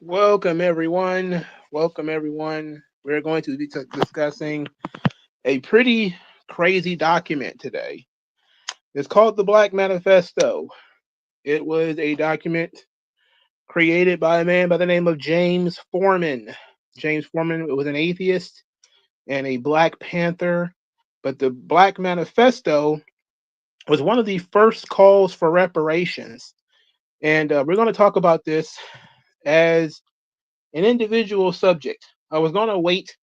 Welcome, everyone. Welcome, everyone. We're going to be discussing a pretty crazy document today. It's called the Black Manifesto. It was a document created by a man by the name of James Forman. James Forman was an atheist and a Black Panther, but the Black Manifesto was one of the first calls for reparations. And we're going to talk about this as an individual subject. I was going to wait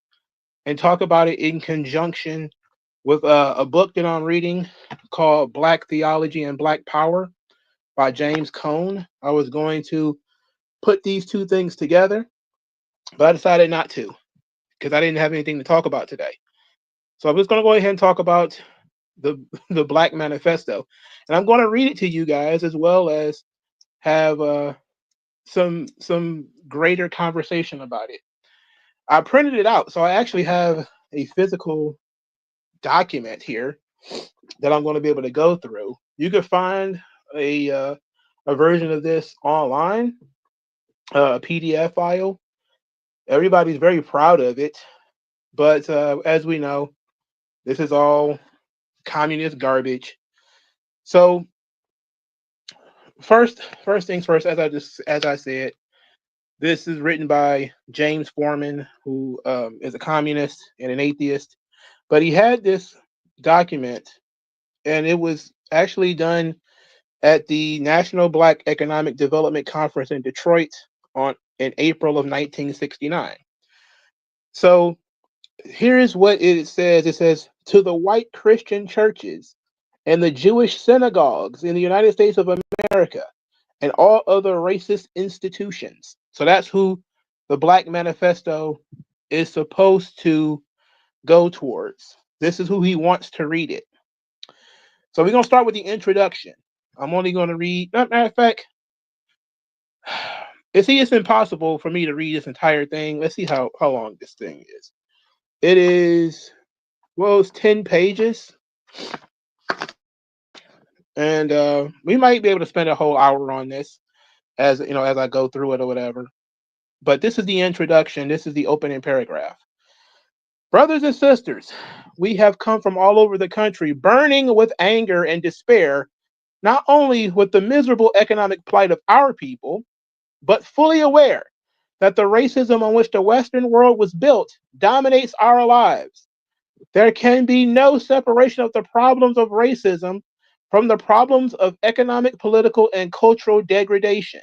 and talk about it in conjunction with a book that I'm reading called Black Theology and Black Power by James Cone. I was going to put these two things together, but I decided not to because I didn't have anything to talk about today. So I'm just going to go ahead and talk about the the Black Manifesto, and I'm going to read it to you guys as well as have some greater conversation about it. I printed it out, so I actually have a physical document here that I'm going to be able to go through. You can find a version of this online, a PDF file. Everybody's very proud of it, but as we know, this is all communist garbage. So first things first, as I said, this is written by James Forman, who is a communist and an atheist. But he had this document, and it was actually done at the National Black Economic Development Conference in Detroit in April of 1969. So here is what it says. It says, to the white Christian churches and the Jewish synagogues in the United States of America and all other racist institutions. So that's who the Black Manifesto is supposed to go towards. This is who he wants to read it. So we're going to start with the introduction. I'm only going to read, matter of fact, it's impossible for me to read this entire thing. Let's see how long this thing is. It is, well, it's 10 pages. And we might be able to spend a whole hour on this as as I go through it or whatever. But this is the introduction. This is the opening paragraph. Brothers and sisters, we have come from all over the country burning with anger and despair, not only with the miserable economic plight of our people, but fully aware that the racism on which the Western world was built dominates our lives. There can be no separation of the problems of racism from the problems of economic, political, and cultural degradation.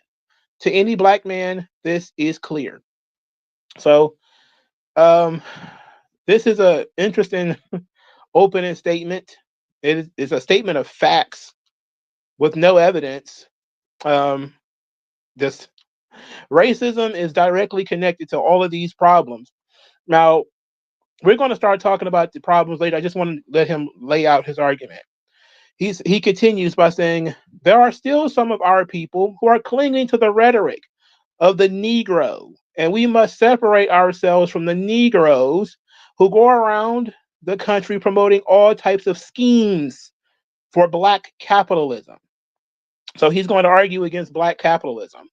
To any black man, this is clear. So, this is an interesting opening statement. It is a statement of facts with no evidence. This racism is directly connected to all of these problems. Now, we're going to start talking about the problems later. I just want to let him lay out his argument. He continues by saying, there are still some of our people who are clinging to the rhetoric of the Negro, and we must separate ourselves from the Negroes who go around the country promoting all types of schemes for black capitalism. So he's going to argue against black capitalism.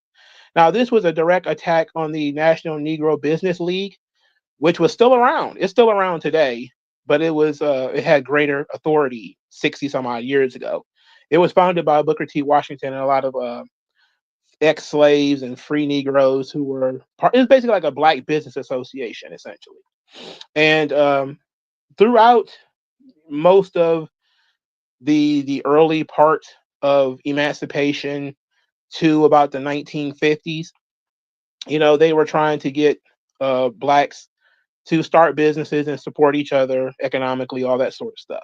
Now, this was a direct attack on the National Negro Business League, which was still around. It's still around today, but it had greater authority 60 some odd years ago. It was founded by Booker T. Washington and a lot of ex-slaves and free Negroes who were part. It was basically like a black business association, essentially. And throughout most of the early part of emancipation to about the 1950s, they were trying to get blacks to start businesses and support each other economically, all that sort of stuff.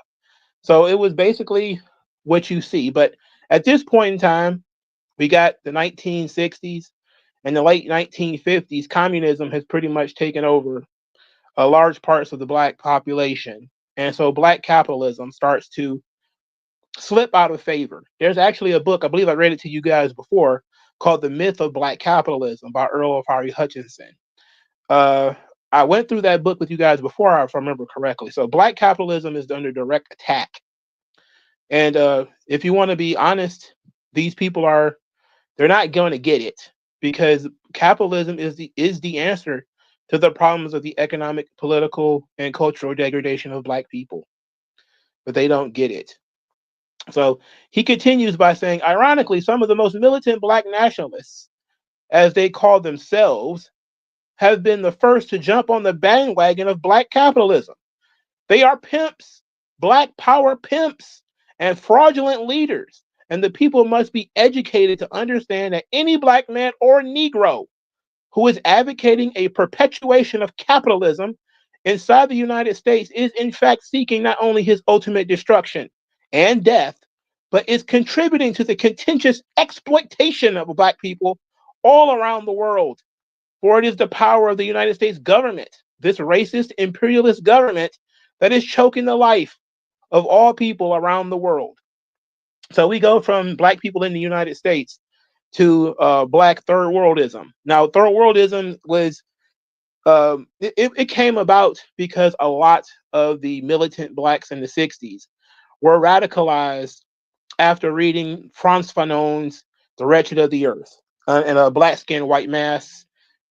So it was basically what you see. But at this point in time, we got the 1960s and the late 1950s. Communism has pretty much taken over large parts of the black population. And so black capitalism starts to slip out of favor. There's actually a book, I believe I read it to you guys before, called The Myth of Black Capitalism by Earl of Harry Hutchinson. I went through that book with you guys before, if I remember correctly. So black capitalism is under direct attack. And if you want to be honest, these people they're not going to get it. because capitalism is the answer to the problems of the economic, political, and cultural degradation of Black people. But they don't get it. So he continues by saying, ironically, some of the most militant Black nationalists, as they call themselves, have been the first to jump on the bandwagon of Black capitalism. They are pimps, Black power pimps, and fraudulent leaders. And the people must be educated to understand that any Black man or Negro who is advocating a perpetuation of capitalism inside the United States is in fact seeking not only his ultimate destruction and death, but is contributing to the contentious exploitation of Black people all around the world. For it is the power of the United States government, this racist imperialist government, that is choking the life of all people around the world. So we go from Black people in the United States to Black third worldism. Now, third worldism was it came about because a lot of the militant Blacks in the 60s were radicalized after reading Frantz Fanon's The Wretched of the Earth and a Black Skin, White Mass,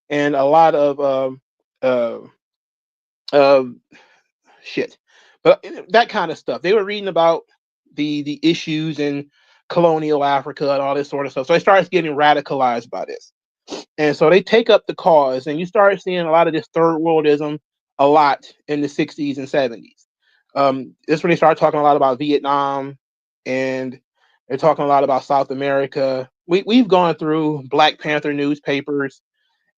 and a lot of uh, uh, shit, but that kind of stuff. They were reading about the issues in colonial Africa and all this sort of stuff. So they started getting radicalized by this. And so they take up the cause, and you start seeing a lot of this third worldism a lot in the 60s and 70s. This when they started talking a lot about Vietnam, and they're talking a lot about South America. We've gone through Black Panther newspapers,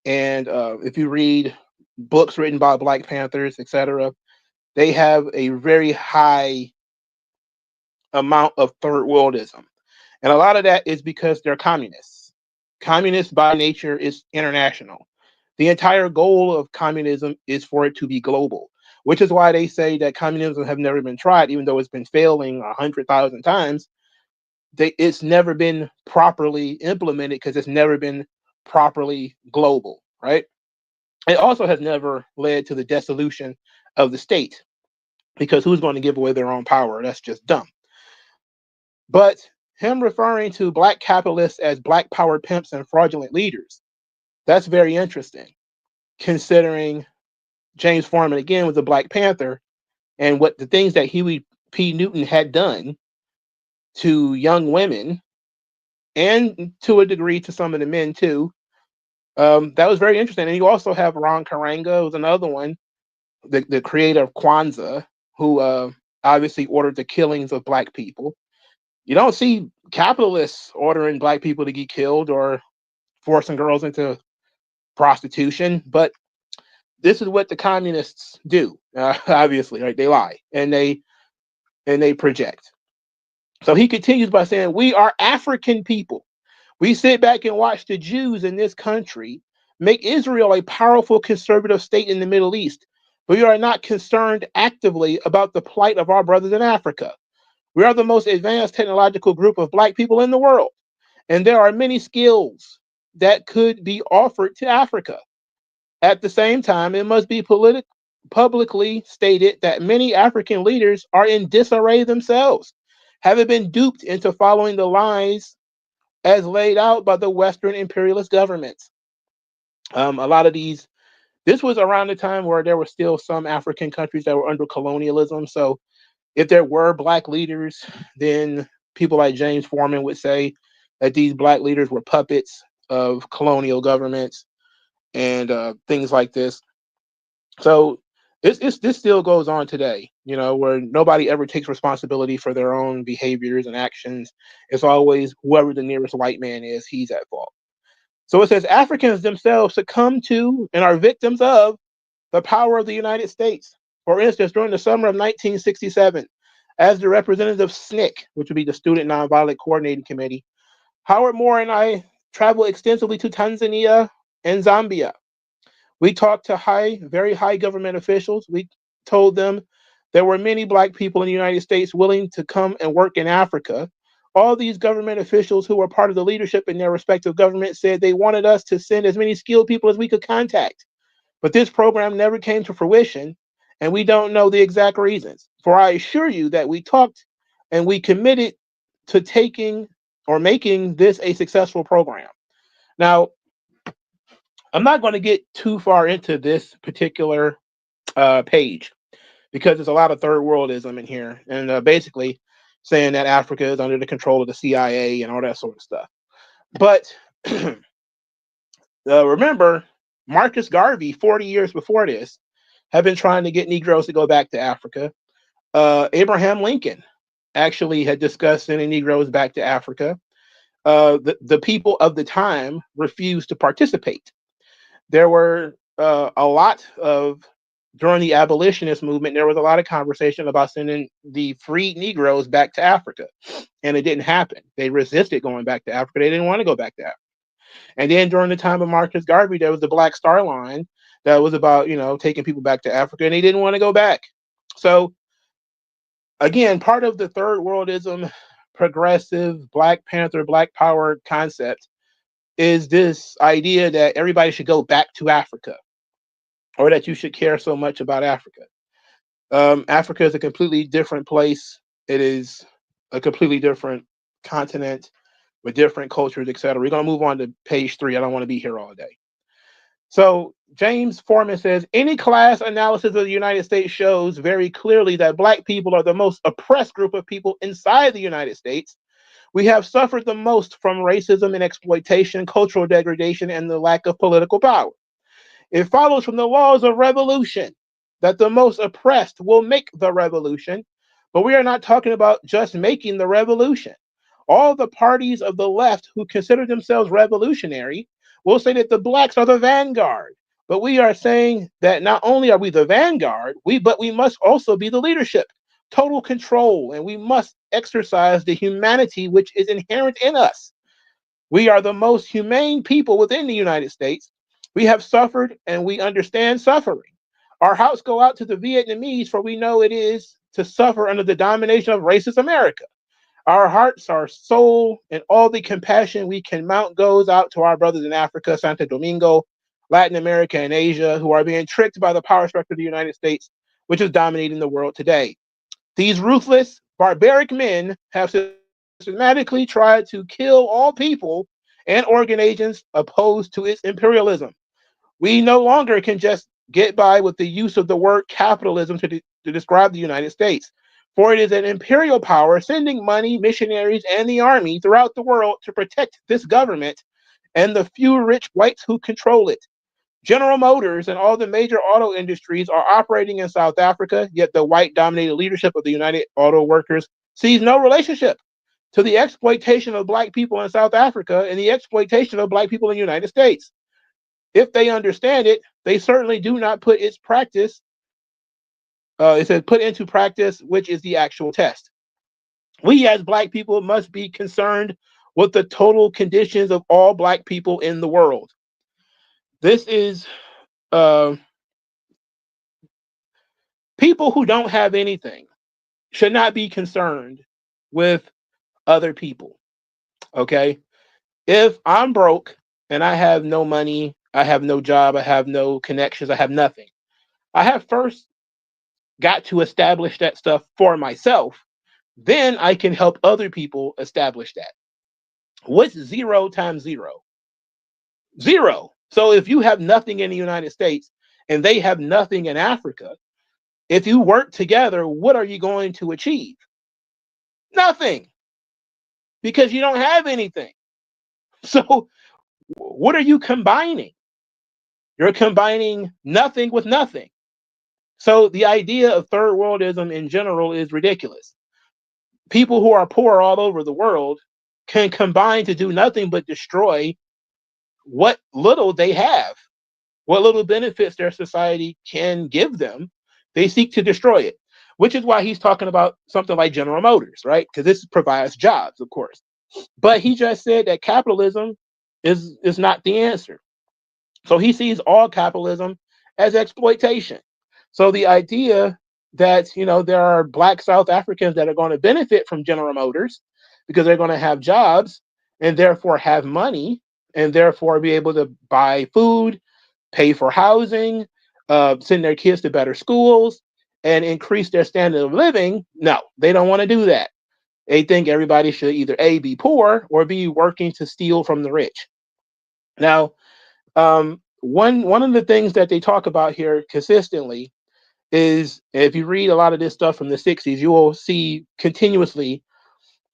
and if you read books written by Black Panthers, etc., they have a very high amount of third worldism. And a lot of that is because they're communists. Communists by nature is international. The entire goal of communism is for it to be global, which is why they say that communism have never been tried, even though it's been failing 100,000 times. It's never been properly implemented because it's never been properly global, right? It also has never led to the dissolution of the state, because who's going to give away their own power? That's just dumb. But him referring to Black capitalists as Black power pimps and fraudulent leaders, that's very interesting, considering James Forman, again, was a Black Panther, and what the things that Huey P. Newton had done to young women, and to a degree to some of the men too. That was very interesting. And you also have Ron Karanga, who's another one, the creator of Kwanzaa, who obviously ordered the killings of Black people. You don't see capitalists ordering Black people to get killed or forcing girls into prostitution, but this is what the communists do. Obviously, right? They lie and they project. So he continues by saying, "We are African people. We sit back and watch the Jews in this country make Israel a powerful conservative state in the Middle East. We are not concerned actively about the plight of our brothers in Africa. We are the most advanced technological group of Black people in the world, and there are many skills that could be offered to Africa. At the same time, it must be publicly stated that many African leaders are in disarray themselves, having been duped into following the lies as laid out by the Western imperialist governments." A lot of this was around the time where there were still some African countries that were under colonialism. So if there were Black leaders, then people like James Forman would say that these Black leaders were puppets of colonial governments and things like this. So this still goes on today, where nobody ever takes responsibility for their own behaviors and actions. It's always whoever the nearest white man is, he's at fault. So it says Africans themselves succumb to and are victims of the power of the United States. For instance, during the summer of 1967, as the representative of SNCC, which would be the Student Nonviolent Coordinating Committee, Howard Moore and I traveled extensively to Tanzania and Zambia. We talked to very high government officials. We told them there were many Black people in the United States willing to come and work in Africa. All these government officials who were part of the leadership in their respective governments said they wanted us to send as many skilled people as we could contact. But this program never came to fruition, and we don't know the exact reasons. For I assure you that we talked and we committed to taking or making this a successful program. Now, I'm not going to get too far into this particular page because there's a lot of third worldism in here, and basically saying that Africa is under the control of the CIA and all that sort of stuff. But remember, Marcus Garvey, 40 years before this, had been trying to get Negroes to go back to Africa. Abraham Lincoln actually had discussed sending Negroes back to Africa. The people of the time refused to participate. There were a lot of, during the abolitionist movement, there was a lot of conversation about sending the freed Negroes back to Africa, and it didn't happen. They resisted going back to Africa. They didn't want to go back to Africa. And then during the time of Marcus Garvey, there was the Black Star Line that was about, taking people back to Africa, and they didn't want to go back. So again, part of the third worldism, progressive, Black Panther, Black Power concept is this idea that everybody should go back to Africa, or that you should care so much about Africa. Africa is a completely different place. It is a completely different continent with different cultures, etc. We're going to move on to page 3. I don't want to be here all day. So James Forman says, any class analysis of the United States shows very clearly that Black people are the most oppressed group of people inside the United States. We have suffered the most from racism and exploitation, cultural degradation, and the lack of political power. It follows from the laws of revolution that the most oppressed will make the revolution, but we are not talking about just making the revolution. All the parties of the left who consider themselves revolutionary will say that the Blacks are the vanguard, but we are saying that not only are we the vanguard, but we must also be the leadership, total control, and we must exercise the humanity which is inherent in us. We are the most humane people within the United States. We have suffered and we understand suffering. Our hearts go out to the Vietnamese, for we know it is to suffer under the domination of racist America. Our hearts, our soul, and all the compassion we can mount goes out to our brothers in Africa, Santo Domingo, Latin America, and Asia, who are being tricked by the power structure of the United States, which is dominating the world today. These ruthless, barbaric men have systematically tried to kill all people and organizations opposed to its imperialism. We no longer can just get by with the use of the word capitalism to describe the United States, for it is an imperial power sending money, missionaries, and the army throughout the world to protect this government and the few rich whites who control it. General Motors and all the major auto industries are operating in South Africa, yet the white-dominated leadership of the United Auto Workers sees no relationship to the exploitation of Black people in South Africa and the exploitation of Black people in the United States. If they understand it, they certainly do not put its practice. It says put into practice, which is the actual test. We as Black people must be concerned with the total conditions of all Black people in the world. This is people who don't have anything should not be concerned with other people. Okay? If I'm broke and I have no money, I have no job, I have no connections, I have nothing, I have first got to establish that stuff for myself. Then I can help other people establish that. What's 0 times 0? 0. So if you have nothing in the United States and they have nothing in Africa, if you work together, what are you going to achieve? Nothing. Because you don't have anything. So what are you combining? You're combining nothing with nothing. So the idea of third worldism in general is ridiculous. People who are poor all over the world can combine to do nothing but destroy what little they have, what little benefits their society can give them. They seek to destroy it, which is why he's talking about something like General Motors, right? Because this provides jobs, of course. But he just said that capitalism is not the answer. So he sees all capitalism as exploitation. So the idea that, there are Black South Africans that are going to benefit from General Motors because they're going to have jobs and therefore have money and therefore be able to buy food, pay for housing, send their kids to better schools, and increase their standard of living. No, they don't want to do that. They think everybody should either A, be poor or B, working to steal from the rich. Now, one of the things that they talk about here consistently is, if you read a lot of this stuff from the 60s, you will see continuously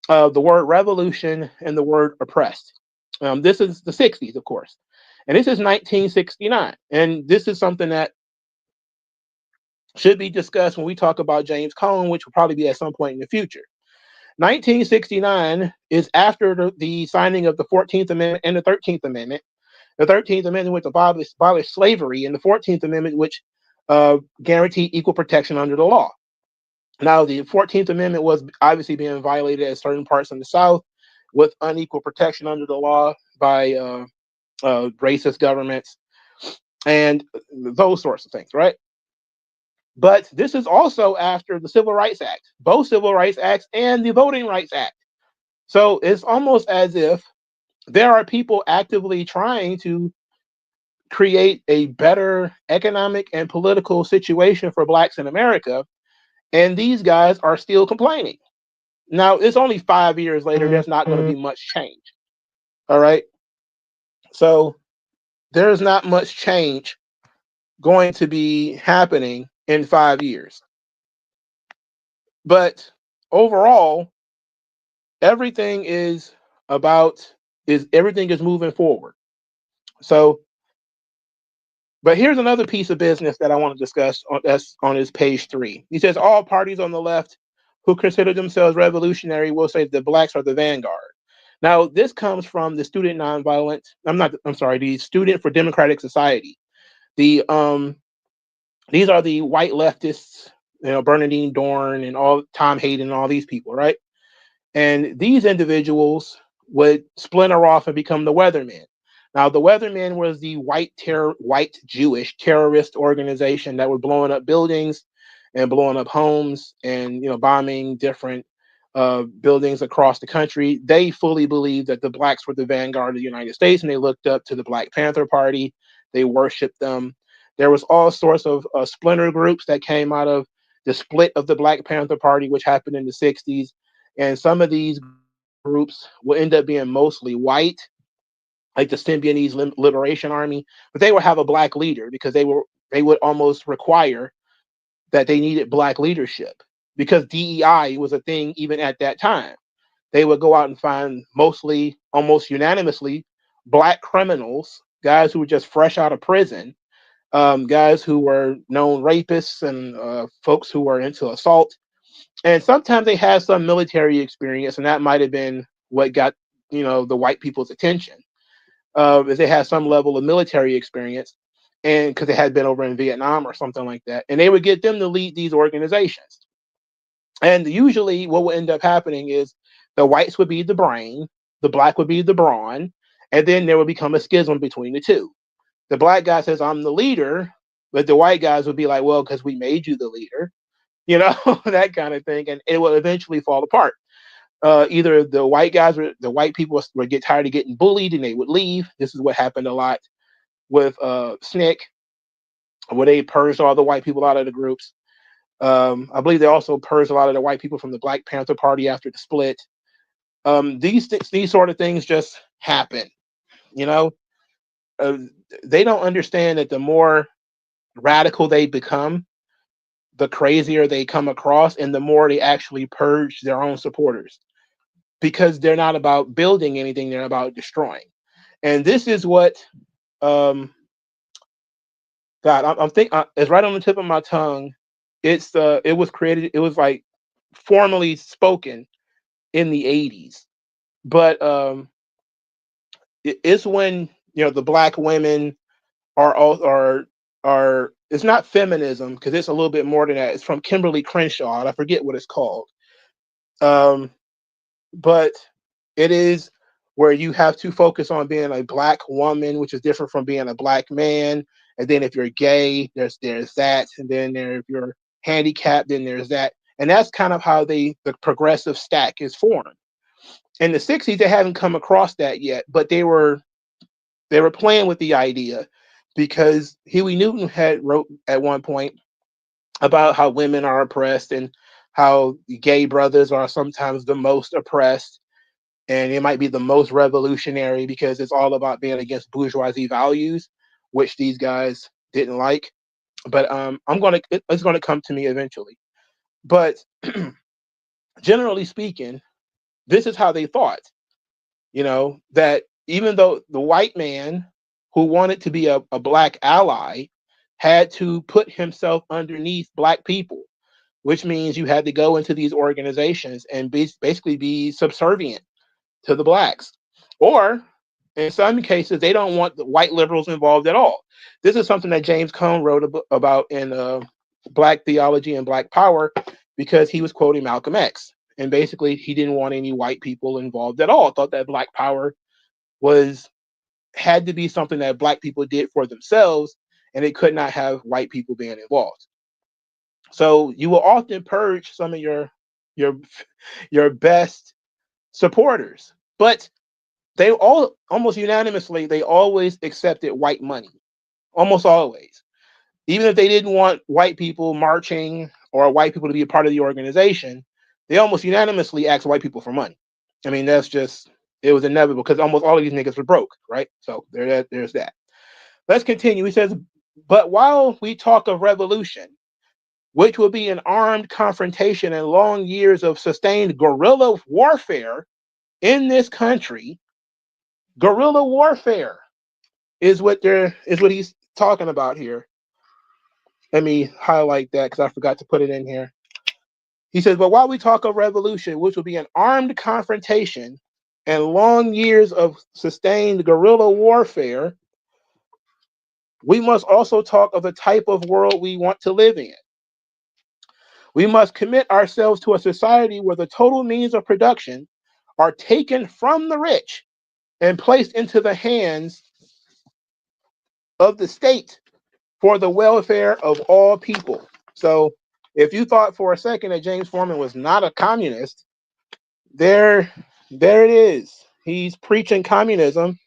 the word revolution and the word oppressed. This is the 60s, of course. And this is 1969. And this is something that should be discussed when we talk about James Cone, which will probably be at some point in the future. 1969 is after the signing of the 14th Amendment and the 13th Amendment. The 13th Amendment, which abolished slavery, and the 14th Amendment, which guaranteed equal protection under the law. Now, the 14th Amendment was obviously being violated at certain parts in the South with unequal protection under the law by racist governments and those sorts of things, right? But this is also after the Civil Rights Act, both Civil Rights Acts and the Voting Rights Act. So it's almost as if there are people actively trying to create a better economic and political situation for blacks in America, and these guys are still complaining. Now, it's only 5 years later. There's not going to be much change. All right. So there's not much change going to be happening in 5 years. But overall, everything is moving forward. So, but here's another piece of business that I want to discuss that's on his page 3. He says all parties on the left who consider themselves revolutionary will say that blacks are the vanguard. Now, this comes from the Student for Democratic Society. These are the white leftists, Bernardine Dorn and all Tom Hayden and all these people, right? And these individuals would splinter off and become the Weathermen. Now, the Weathermen was the white Jewish terrorist organization that were blowing up buildings and blowing up homes and bombing different buildings across the country. They fully believed that the blacks were the vanguard of the United States, and they looked up to the Black Panther Party. They worshipped them. There was all sorts of splinter groups that came out of the split of the Black Panther Party, which happened in the 60s. And some of these groups will end up being mostly white, like the Symbionese Liberation Army, but they would have a black leader because they would almost require that they needed black leadership because DEI was a thing even at that time. They would go out and find almost unanimously, black criminals, guys who were just fresh out of prison, guys who were known rapists and folks who were into assault. And sometimes they had some military experience, and that might have been what got the white people's attention. If they had some level of military experience, and because they had been over in Vietnam or something like that, and they would get them to lead these organizations. And usually, what would end up happening is the whites would be the brain, the black would be the brawn, and then there would become a schism between the two. The black guy says, "I'm the leader," but the white guys would be like, "Well, because we made you the leader." That kind of thing, and it will eventually fall apart. Either the white people would get tired of getting bullied and they would leave. This is what happened a lot with SNCC, where they purged all the white people out of the groups. I believe they also purged a lot of the white people from the Black Panther Party after the split. These sort of things just happen. They don't understand that the more radical they become, the crazier they come across, and the more they actually purge their own supporters, because they're not about building anything, they're about destroying. And this is what God, I'm thinking it's right on the tip of my tongue. It was like formally spoken in the 80s, but it's when the black women are it's not feminism, because it's a little bit more than that. It's from Kimberly Crenshaw, and I forget what it's called. But it is where you have to focus on being a black woman, which is different from being a black man. And then if you're gay, there's that. And then if you're handicapped, then there's that. And that's kind of how the progressive stack is formed. In the 60s, they haven't come across that yet, but they were playing with the idea, because Huey Newton wrote at one point about how women are oppressed and how gay brothers are sometimes the most oppressed, and it might be the most revolutionary because it's all about being against bourgeoisie values. which these guys didn't like. But it's gonna come to me eventually. But generally speaking, this is how they thought. That even though the white man who wanted to be a black ally had to put himself underneath black people, which means you had to go into these organizations and basically be subservient to the blacks. Or in some cases, they don't want the white liberals involved at all. This is something that James Cone wrote about in Black Theology and Black Power, because he was quoting Malcolm X. And basically, he didn't want any white people involved at all. Thought that Black Power had to be something that black people did for themselves, and it could not have white people being involved. So you will often purge some of your best supporters, but they all almost unanimously, they always accepted white money, almost always. Even if they didn't want white people marching or white people to be a part of the organization, they almost unanimously asked white people for money. I mean, it was inevitable, because almost all of these niggas were broke, right? So there's that. Let's continue. He says, but while we talk of revolution, which will be an armed confrontation and long years of sustained guerrilla warfare in this country, guerrilla warfare is what he's talking about here. Let me highlight that because I forgot to put it in here. He says, but while we talk of revolution, which will be an armed confrontation and long years of sustained guerrilla warfare, we must also talk of the type of world we want to live in. We must commit ourselves to a society where the total means of production are taken from the rich and placed into the hands of the state for the welfare of all people. So if you thought for a second that James Forman was not a communist, there it is. He's preaching communism,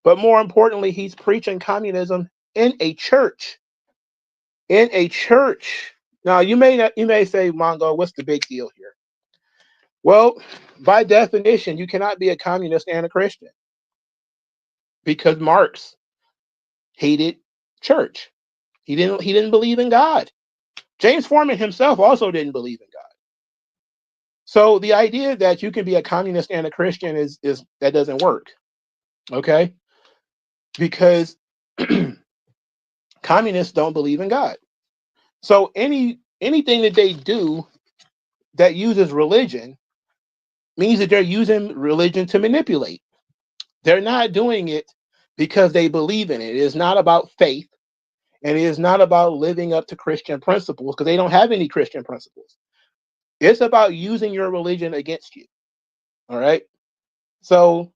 but more importantly, he's preaching communism in a church. In a church. Now, you may say, Mongo, what's the big deal here? Well, by definition, you cannot be a communist and a Christian, because Marx hated church. He didn't believe in God. James Forman himself also didn't believe in God. So the idea that you can be a communist and a Christian is that doesn't work. Okay? Because communists don't believe in God. So anything that they do that uses religion means that they're using religion to manipulate. They're not doing it because they believe in it. It is not about faith, and it is not about living up to Christian principles, because they don't have any Christian principles. It's about using your religion against you. All right? So,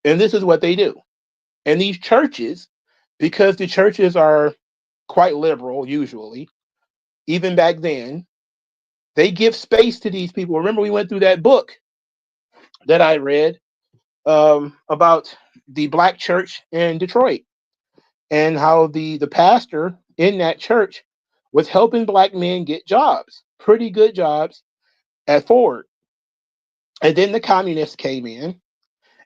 and this is what they do. And these churches, because the churches are quite liberal usually, even back then, they give space to these people. Remember, we went through that book that I read about the black church in Detroit, and how the pastor in that church was helping black men get jobs, pretty good jobs at Ford. And then the communists came in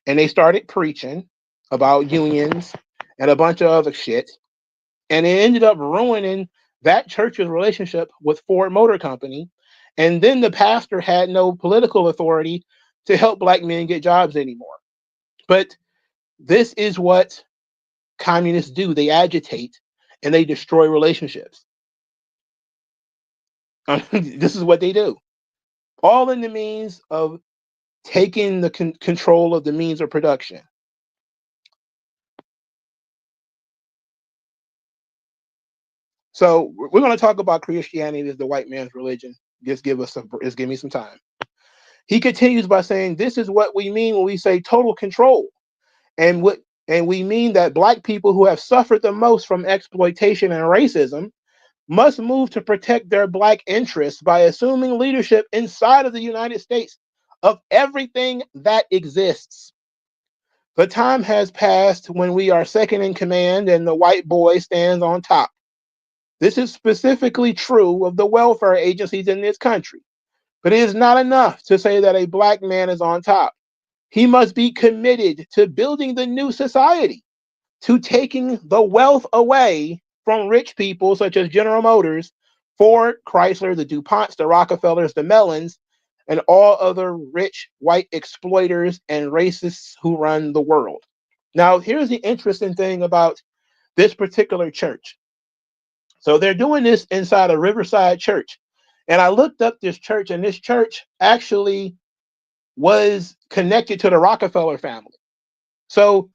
and they started preaching about unions and a bunch of other shit. And it ended up ruining that church's relationship with Ford Motor Company. And then the pastor had no political authority to help black men get jobs anymore. But this is what communists do. They agitate and they destroy relationships. This is what they do. All in the means of taking the control of the means of production. So we're going to talk about Christianity as the white man's religion. Just give me some time. He continues by saying, this is what we mean when we say total control. And we mean that black people who have suffered the most from exploitation and racism must move to protect their black interests by assuming leadership inside of the United States of everything that exists. The time has passed when we are second in command and the white boy stands on top. This is specifically true of the welfare agencies in this country. But it is not enough to say that a black man is on top. He must be committed to building the new society. to taking the wealth away from rich people such as General Motors, Ford, Chrysler, the DuPonts, the Rockefellers, the Mellons, and all other rich white exploiters and racists who run the world. Now, here's the interesting thing about this particular church. So they're doing this inside a Riverside church. And I looked up this church, and this church actually was connected to the Rockefeller family. So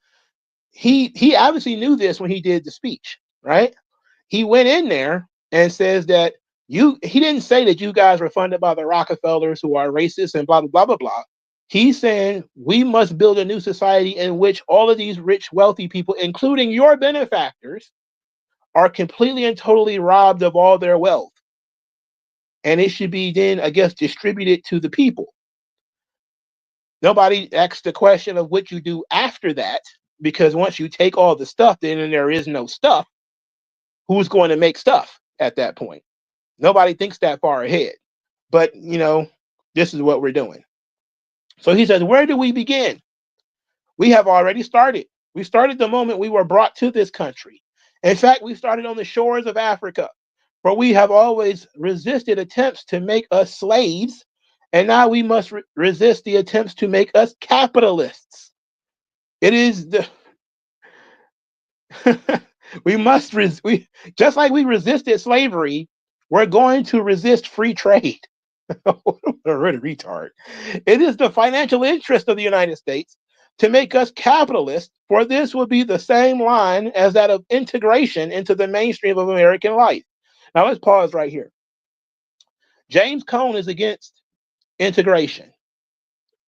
he obviously knew this when he did the speech, right? He went in there and says that he didn't say that you guys were funded by the Rockefellers who are racist and blah, blah, blah, blah, blah. He's saying we must build a new society in which all of these rich, wealthy people, including your benefactors, are completely and totally robbed of all their wealth. And it should be then, I guess, distributed to the people. Nobody asks the question of what you do after that, because once you take all the stuff, then there is no stuff. Who's going to make stuff at that point? Nobody thinks that far ahead. But, this is what we're doing. So he says, where do we begin? We have already started. We started the moment we were brought to this country. In fact, we started on the shores of Africa, for we have always resisted attempts to make us slaves, and now we must resist the attempts to make us capitalists. It is the we must just like we resisted slavery, we're going to resist free trade. What a retard. It is the financial interest of the United States to make us capitalists, for this would be the same line as that of integration into the mainstream of American life. Now let's pause right here. James Cone is against integration,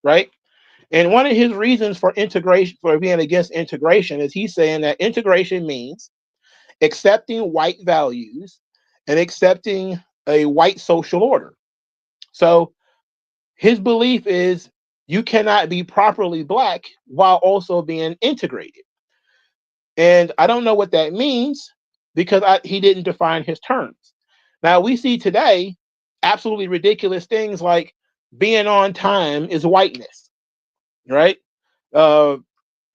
right? And one of his reasons for being against integration, is he's saying that integration means accepting white values and accepting a white social order. So his belief is you cannot be properly black while also being integrated. And I don't know what that means, because he didn't define his terms. Now, we see today absolutely ridiculous things like being on time is whiteness, right?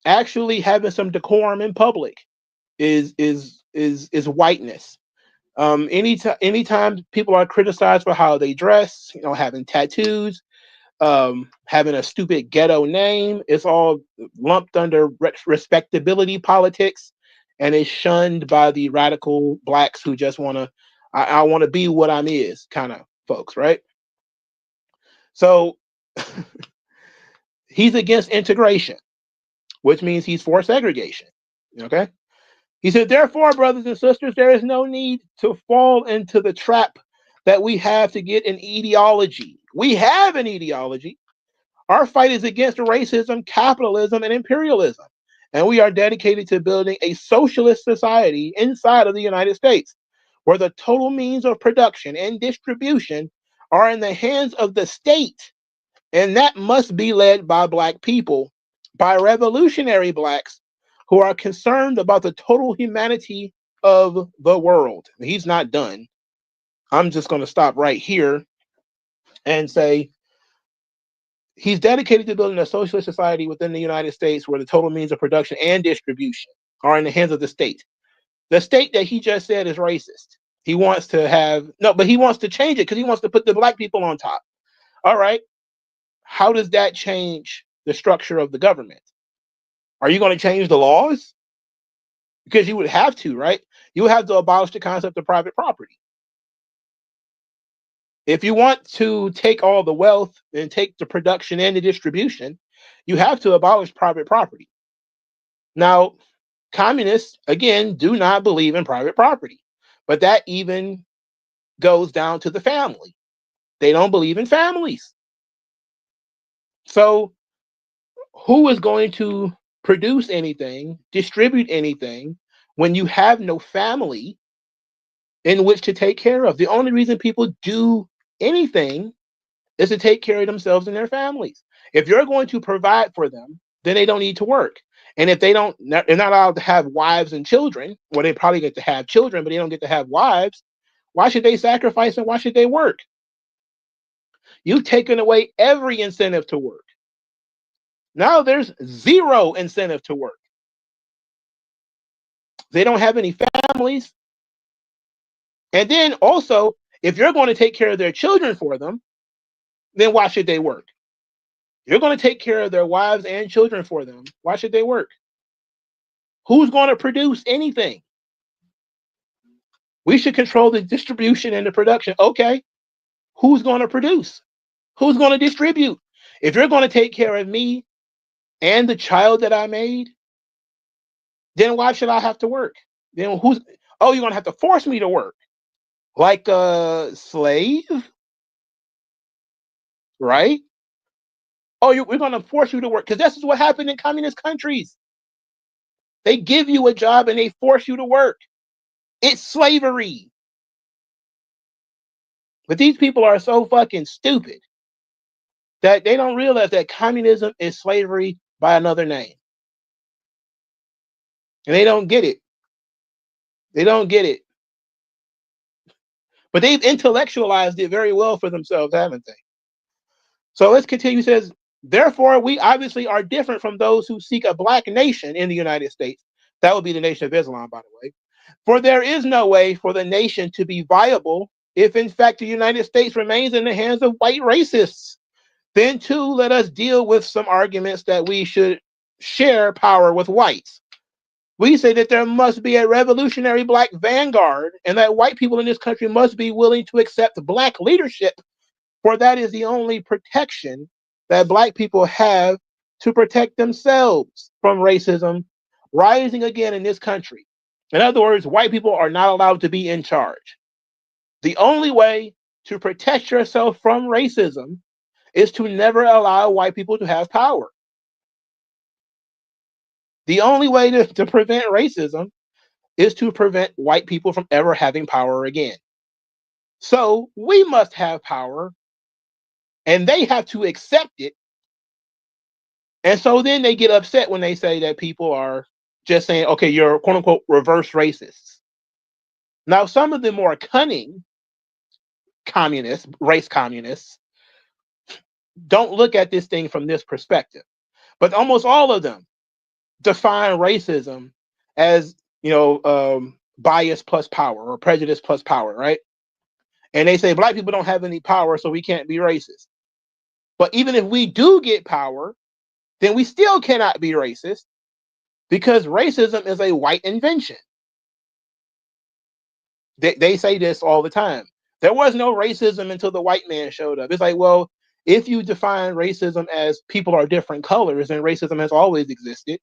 Actually having some decorum in public is whiteness. Anytime people are criticized for how they dress, having tattoos, having a stupid ghetto name, it's all lumped under respectability politics, and is shunned by the radical blacks who just want to, I want to be what I'm is kind of folks, right? So he's against integration, which means he's for segregation. Okay. He said, therefore, brothers and sisters, there is no need to fall into the trap that we have to get an ideology. We have an ideology. Our fight is against racism, capitalism, and imperialism. And we are dedicated to building a socialist society inside of the United States, where the total means of production and distribution are in the hands of the state. And that must be led by black people, by revolutionary blacks who are concerned about the total humanity of the world. He's not done. I'm just going to stop right here and say he's dedicated to building a socialist society within the United States where the total means of production and distribution are in the hands of the state. The state that he just said is racist. He wants to but he wants to change it because he wants to put the black people on top. All right. How does that change the structure of the government? Are you going to change the laws? Because you would have to, right? You would have to abolish the concept of private property. If you want to take all the wealth and take the production and the distribution, you have to abolish private property. Now, communists, again, do not believe in private property, but that even goes down to the family. They don't believe in families. So who is going to produce anything, distribute anything, when you have no family in which to take care of? The only reason people do anything is to take care of themselves and their families. If you're going to provide for them, then they don't need to work. And if they're not allowed to have wives and children, well, they probably get to have children, but they don't get to have wives. Why should they sacrifice and why should they work? You've taken away every incentive to work. Now there's zero incentive to work. They don't have any families. And then also, if you're going to take care of their children for them, then why should they work? You're going to take care of their wives and children for them. Why should they work? Who's going to produce anything? We should control the distribution and the production. Okay. Who's going to produce? Who's going to distribute? If you're going to take care of me and the child that I made, then why should I have to work? Then you're going to have to force me to work like a slave, right? We're going to force you to work, because this is what happened in communist countries. They give you a job and they force you to work. It's slavery. But these people are so fucking stupid that they don't realize that communism is slavery by another name. And they don't get it. They don't get it. But they've intellectualized it very well for themselves, haven't they? So let's continue. It says, therefore, we obviously are different from those who seek a black nation in the United States. That would be the Nation of Islam, by the way. For there is no way for the nation to be viable if, in fact, the United States remains in the hands of white racists. Then, too, let us deal with some arguments that we should share power with whites. We say that there must be a revolutionary black vanguard and that white people in this country must be willing to accept black leadership, for that is the only protection that black people have to protect themselves from racism rising again in this country. In other words, white people are not allowed to be in charge. The only way to protect yourself from racism is to never allow white people to have power. The only way to prevent racism is to prevent white people from ever having power again. So we must have power, and they have to accept it. And so then they get upset when they say that people are just saying, okay, you're quote unquote reverse racists. Now, some of the more cunning communists, race communists, don't look at this thing from this perspective. But almost all of them define racism as, bias plus power or prejudice plus power, right? And they say black people don't have any power, so we can't be racist. But even if we do get power, then we still cannot be racist, because racism is a white invention. They say this all the time. There was no racism until the white man showed up. It's like, well, if you define racism as people are different colors, then racism has always existed.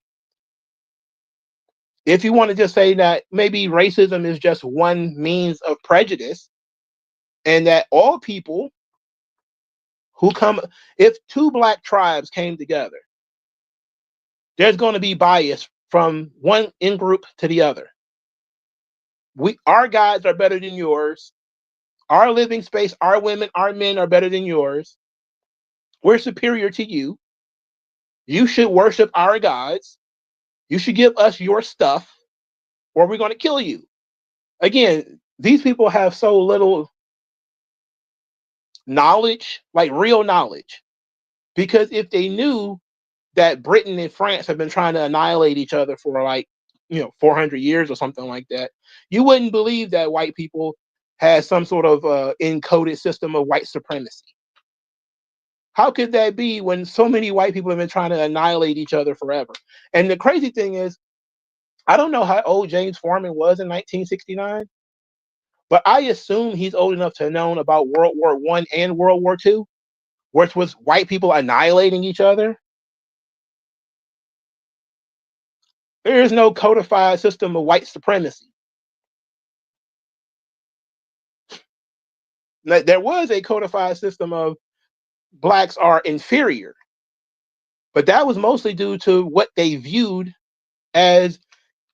If you want to just say that maybe racism is just one means of prejudice, and that all people if two black tribes came together, there's going to be bias from one in-group to the other. Our gods are better than yours. Our living space, our women, our men are better than yours. We're superior to you. You should worship our gods. You should give us your stuff, or we're going to kill you. Again, these people have so little knowledge, like real knowledge, because if they knew that Britain and France have been trying to annihilate each other for 400 years or something like that, you wouldn't believe that white people had some sort of encoded system of white supremacy. How could that be when so many white people have been trying to annihilate each other forever? And the crazy thing is, I don't know how old James Forman was in 1969, but I assume he's old enough to have known about World War I and World War II, which was white people annihilating each other. There is no codified system of white supremacy. There was a codified system of blacks are inferior, but that was mostly due to what they viewed as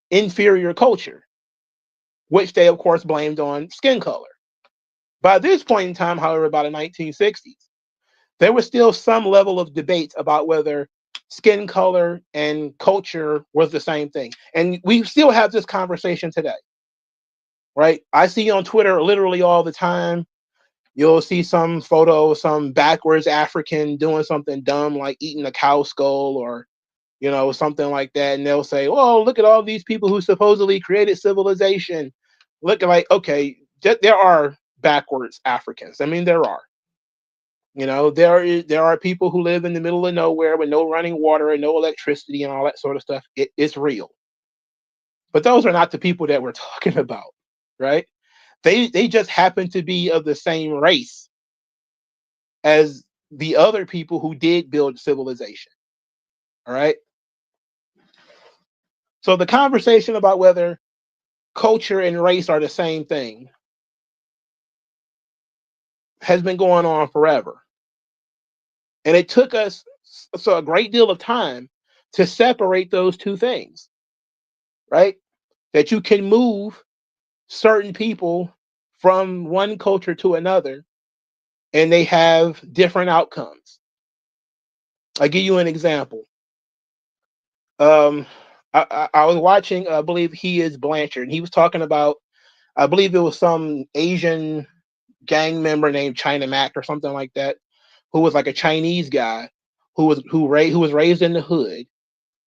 inferior culture, which they, of course, blamed on skin color. By this point in time, however, by the 1960s, there was still some level of debate about whether skin color and culture was the same thing. And we still have this conversation today, right? I see on Twitter literally all the time, you'll see some photo of some backwards African doing something dumb like eating a cow skull or you know, something like that, and they'll say, "Oh, look at all these people who supposedly created civilization." Look at, like, okay, there are backwards Africans. I mean, there are. You know, there are people who live in the middle of nowhere with no running water and no electricity and all that sort of stuff. It's real. But those are not the people that we're talking about, right? They just happen to be of the same race as the other people who did build civilization. All right. So the conversation about whether culture and race are the same thing has been going on forever. And it took us a great deal of time to separate those two things, right? That you can move certain people from one culture to another and they have different outcomes. I'll give you an example. I was watching, I believe he is Blanchard, and he was talking about, I believe it was some Asian gang member named China Mac or something like that, who was like a Chinese guy who was raised in the hood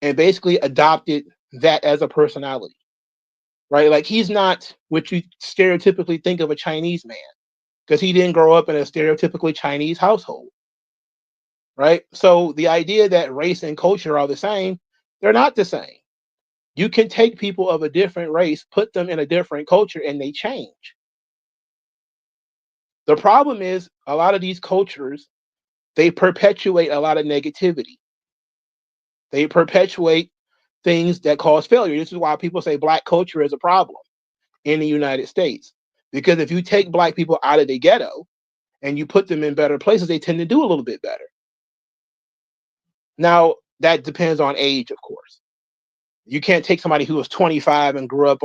and basically adopted that as a personality, right? Like, he's not what you stereotypically think of a Chinese man because he didn't grow up in a stereotypically Chinese household, right? So the idea that race and culture are the same, they're not the same. You can take people of a different race, put them in a different culture, and they change. The problem is a lot of these cultures, they perpetuate a lot of negativity. They perpetuate things that cause failure. This is why people say black culture is a problem in the United States. Because if you take black people out of the ghetto and you put them in better places, they tend to do a little bit better. Now, that depends on age, of course. You can't take somebody who was 25 and grew up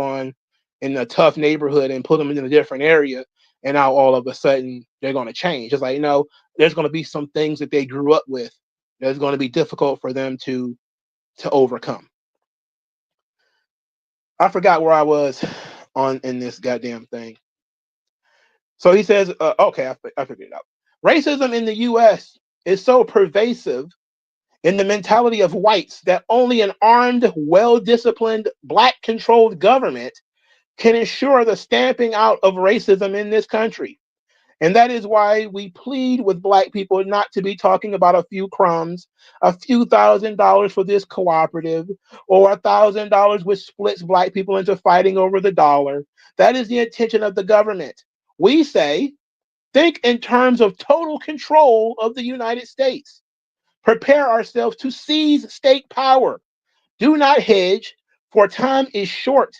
in a tough neighborhood and put them in a different area, and now all of a sudden they're going to change. It's like, there's going to be some things that they grew up with that's going to be difficult for them to overcome. I forgot where I was in this goddamn thing. So he says, okay, I figured it out. Racism in the U.S. is so pervasive in the mentality of whites that only an armed, well-disciplined, black-controlled government can ensure the stamping out of racism in this country. And that is why we plead with black people not to be talking about a few crumbs, a few $1,000 for this cooperative, or $1,000 which splits black people into fighting over the dollar. That is the intention of the government. We say, think in terms of total control of the United States. Prepare ourselves to seize state power. Do not hedge, for time is short.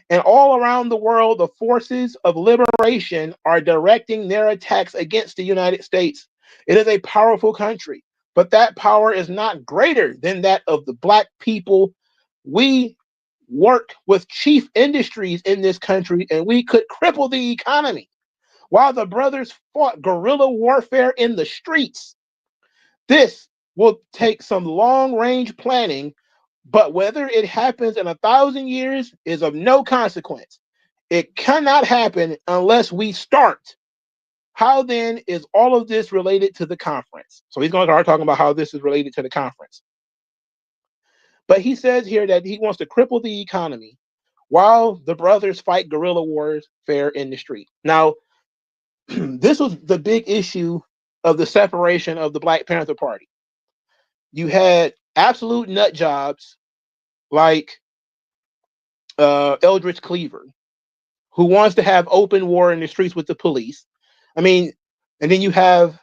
And all around the world, the forces of liberation are directing their attacks against the United States. It is a powerful country, but that power is not greater than that of the black people. We work with chief industries in this country, and we could cripple the economy. While the brothers fought guerrilla warfare in the streets, this will take some long-range planning, but whether it happens in 1,000 years is of no consequence. It cannot happen unless we start. How then is all of this related to the conference? So he's going to start talking about how this is related to the conference. But he says here that he wants to cripple the economy while the brothers fight guerrilla warfare in the street. Now, this was the big issue of the separation of the Black Panther Party. You had absolute nut jobs like Eldridge Cleaver, who wants to have open war in the streets with the police. I mean, and then you have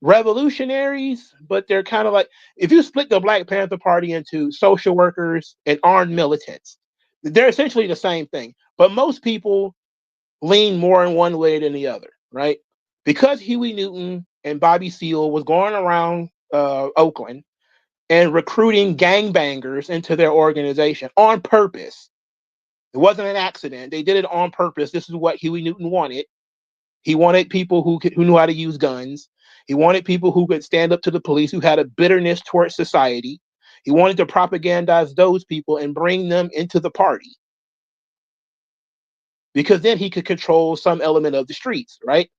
revolutionaries, but they're kind of like, if you split the Black Panther Party into social workers and armed militants, they're essentially the same thing. But most people lean more in one way than the other, right? Because Huey Newton and Bobby Seale was going around Oakland and recruiting gangbangers into their organization on purpose. It wasn't an accident. They did it on purpose. This is what Huey Newton wanted. He wanted people who knew how to use guns. He wanted people who could stand up to the police, who had a bitterness towards society. He wanted to propagandize those people and bring them into the party, because then he could control some element of the streets, right?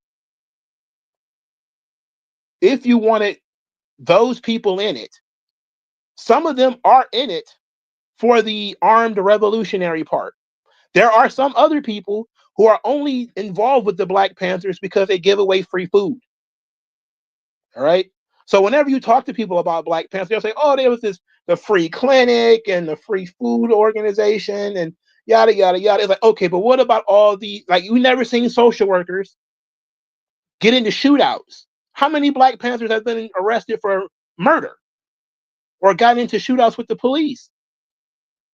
If you wanted those people in it, Some of them are in it for the armed revolutionary part. There are some other people who are only involved with the Black Panthers because they give away free food. All right. So whenever you talk to people about Black Panthers, they'll say, "Oh, there was the free clinic and the free food organization and yada yada yada." It's like, okay, but what about all the, like, you never seen social workers get into shootouts? How many Black Panthers have been arrested for murder or got into shootouts with the police?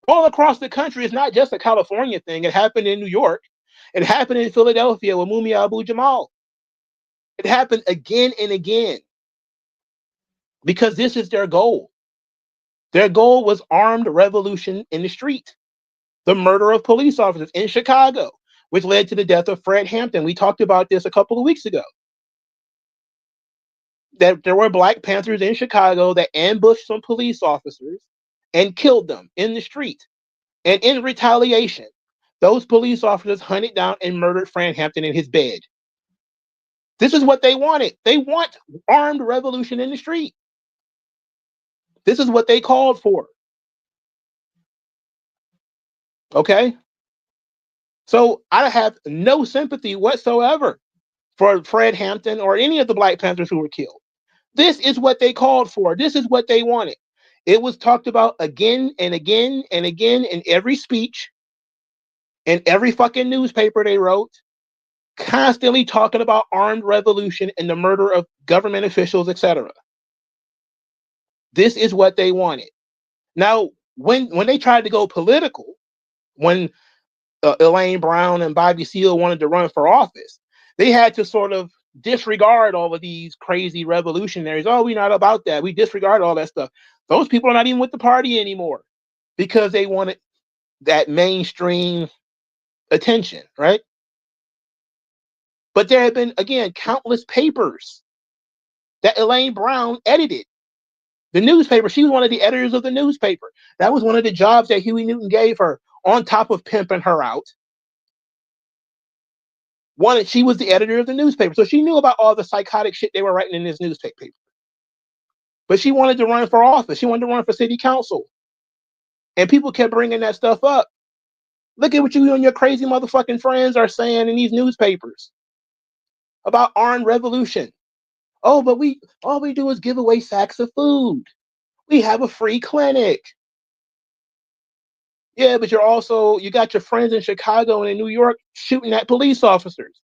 All across the country. It's not just a California thing. It happened in New York. It happened in Philadelphia with Mumia Abu Jamal. It happened again and again because this is their goal. Their goal was armed revolution in the street, the murder of police officers in Chicago, which led to the death of Fred Hampton. We talked about this a couple of weeks ago. That there were Black Panthers in Chicago that ambushed some police officers and killed them in the street. And in retaliation, those police officers hunted down and murdered Fred Hampton in his bed. This is what they wanted. They want armed revolution in the street. This is what they called for. Okay? So I have no sympathy whatsoever for Fred Hampton or any of the Black Panthers who were killed. This is what they called for. This is what they wanted. It was talked about again and again and again in every speech, in every fucking newspaper they wrote, constantly talking about armed revolution and the murder of government officials, etc. This is what they wanted. Now, when they tried to go political, when Elaine Brown and Bobby Seale wanted to run for office, they had to sort of disregard all of these crazy revolutionaries. Oh, we're not about that. We disregard all that stuff. Those people are not even with the party anymore because they wanted that mainstream attention, right? But there have been, again, countless papers that Elaine Brown edited. The newspaper, she was one of the editors of the newspaper. That was one of the jobs that Huey Newton gave her on top of pimping her out. She was the editor of the newspaper. So she knew about all the psychotic shit they were writing in this newspaper. But she wanted to run for office. She wanted to run for city council. And people kept bringing that stuff up. Look at what you and your crazy motherfucking friends are saying in these newspapers about armed revolution. Oh, but all we do is give away sacks of food. We have a free clinic. Yeah, but you got your friends in Chicago and in New York shooting at police officers.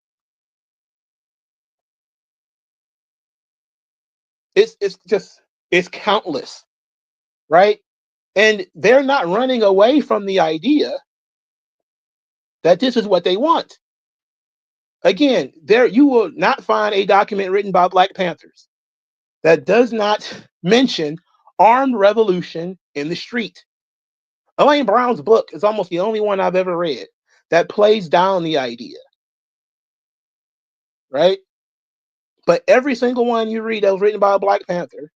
It's countless, right? And they're not running away from the idea that this is what they want. Again, you will not find a document written by Black Panthers that does not mention armed revolution in the street. Elaine Brown's book is almost the only one I've ever read that plays down the idea, right? But every single one you read that was written by a Black Panther,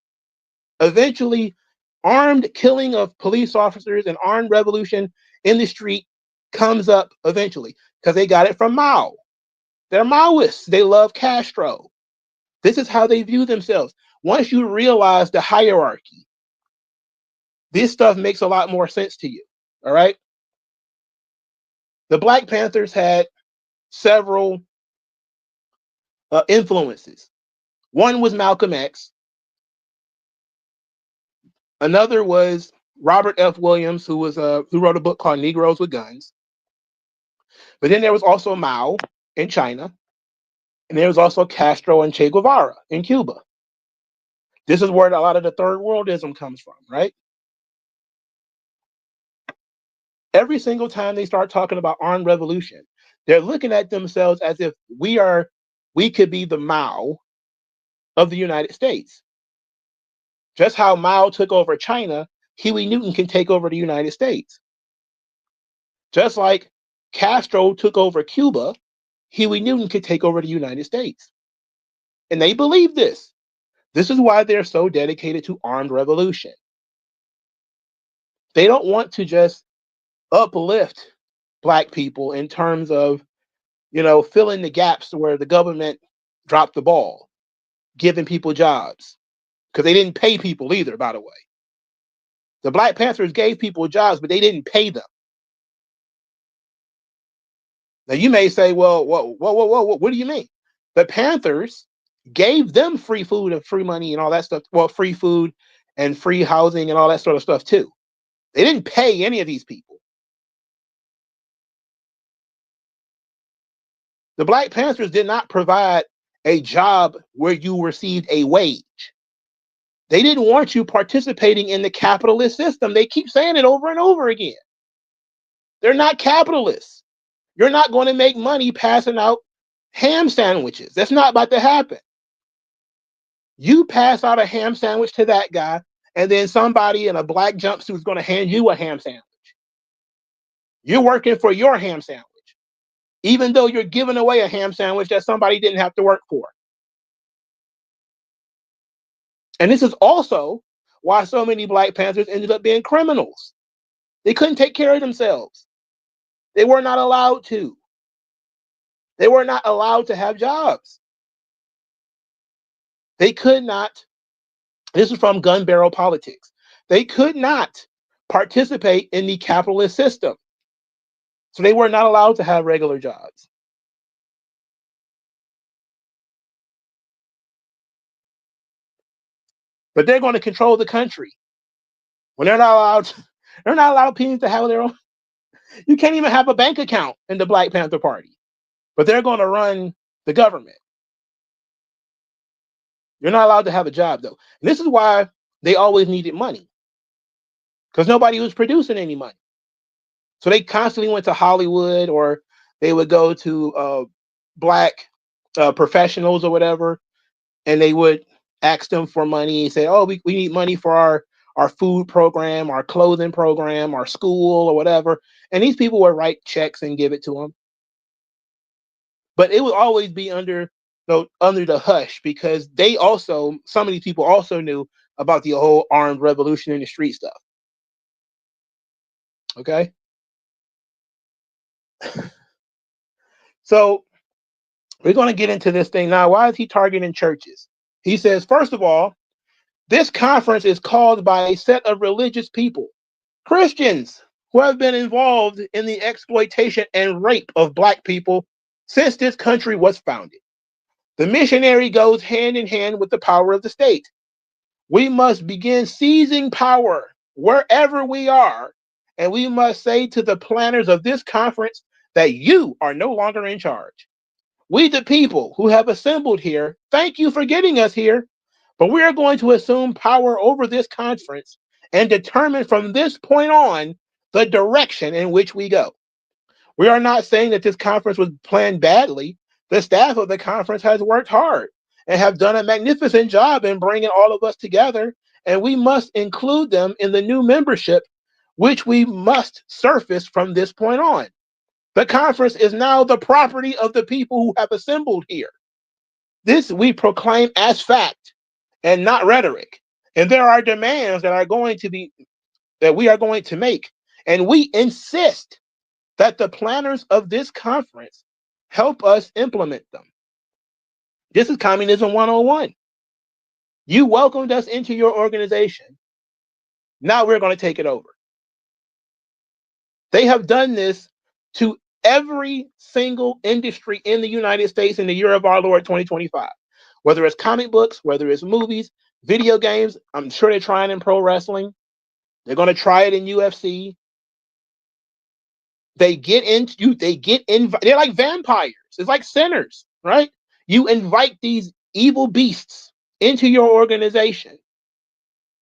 eventually armed killing of police officers and armed revolution in the street comes up eventually because they got it from Mao. They're Maoists. They love Castro. This is how they view themselves. Once you realize the hierarchy, this stuff makes a lot more sense to you. All right. The Black Panthers had several influences. One was Malcolm X. Another was Robert F. Williams, who wrote a book called Negroes with Guns. But then there was also Mao in China, and there was also Castro and Che Guevara in Cuba. This is where a lot of the third worldism comes from, right? Every single time they start talking about armed revolution, they're looking at themselves as if we could be the Mao of the United States. Just how Mao took over China, Huey Newton can take over the United States. Just like Castro took over Cuba, Huey Newton could take over the United States. And they believe this. This is why they're so dedicated to armed revolution. They don't want to just uplift Black people in terms of, filling the gaps where the government dropped the ball, giving people jobs. Because they didn't pay people either, by the way. The Black Panthers gave people jobs, but they didn't pay them. Now you may say, well, what do you mean? The Panthers gave them free food and free money and all that stuff. Well, free food and free housing and all that sort of stuff too. They didn't pay any of these people. The Black Panthers did not provide a job where you received a wage. They didn't want you participating in the capitalist system. They keep saying it over and over again. They're not capitalists. You're not going to make money passing out ham sandwiches. That's not about to happen. You pass out a ham sandwich to that guy, and then somebody in a black jumpsuit is going to hand you a ham sandwich. You're working for your ham sandwich, even though you're giving away a ham sandwich that somebody didn't have to work for. And this is also why so many Black Panthers ended up being criminals. They couldn't take care of themselves. They were not allowed to. They were not allowed to have jobs. They could not. This is from gun barrel politics. They could not participate in the capitalist system. So they were not allowed to have regular jobs. But they're going to control the country. When they're not allowed people to have their own. You can't even have a bank account in the Black Panther Party. But they're going to run the government. You're not allowed to have a job, though. And this is why they always needed money. Because nobody was producing any money. So they constantly went to Hollywood, or they would go to black professionals or whatever, and they would ask them for money and say, oh, we need money for our food program, our clothing program, our school or whatever. And these people would write checks and give it to them. But it would always be under the hush, because some of these people also knew about the whole armed revolution in the street stuff. Okay. So we're going to get into this thing now. Why is he targeting churches? He says, first of all, this conference is called by a set of religious people, Christians, who have been involved in the exploitation and rape of Black people since this country was founded. The missionary goes hand in hand with the power of the state. We must begin seizing power wherever we are, and we must say to the planners of this conference that you are no longer in charge. We, the people who have assembled here, thank you for getting us here, but we are going to assume power over this conference and determine from this point on the direction in which we go. We are not saying that this conference was planned badly. The staff of the conference has worked hard and have done a magnificent job in bringing all of us together, and we must include them in the new membership, which we must surface from this point on. The conference is now the property of the people who have assembled here. This we proclaim as fact and not rhetoric. And there are demands that we are going to make. And we insist that the planners of this conference help us implement them. This is Communism 101. You welcomed us into your organization. Now we're going to take it over. They have done this to every single industry in the United States in the year of our Lord 2025. Whether it's comic books, whether it's movies, video games, I'm sure they're trying in pro wrestling. They're going to try it in UFC. They're like vampires. It's like sinners, right? You invite these evil beasts into your organization,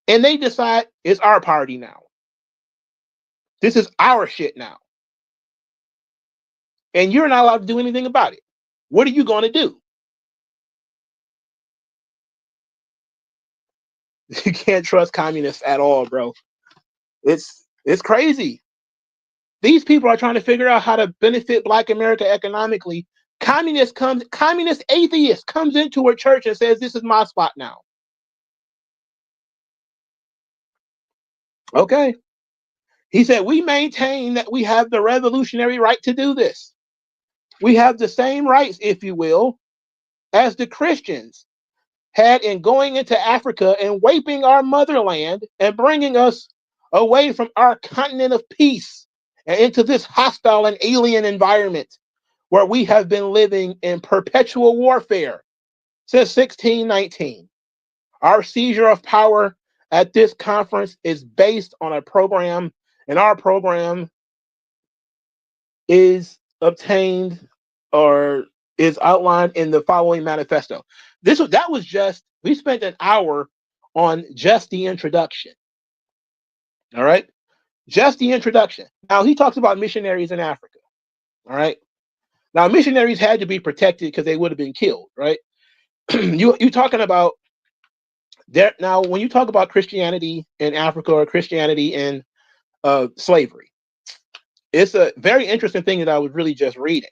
and they decide it's our party now. This is our shit now. And you're not allowed to do anything about it. What are you going to do? You can't trust communists at all, bro. It's crazy. These people are trying to figure out how to benefit Black America economically. Communist atheist comes into a church and says, this is my spot now. Okay. He said, we maintain that we have the revolutionary right to do this. We have the same rights, if you will, as the Christians had in going into Africa and raping our motherland and bringing us away from our continent of peace and into this hostile and alien environment where we have been living in perpetual warfare since 1619. Our seizure of power at this conference is based on a program, and our program is obtained or is outlined in the following manifesto. We spent an hour on just the introduction. All right. Just the introduction. Now he talks about missionaries in Africa. All right. Now missionaries had to be protected because they would have been killed, right? you talking about there now when you talk about Christianity in Africa or Christianity in slavery, it's a very interesting thing that I was really just reading.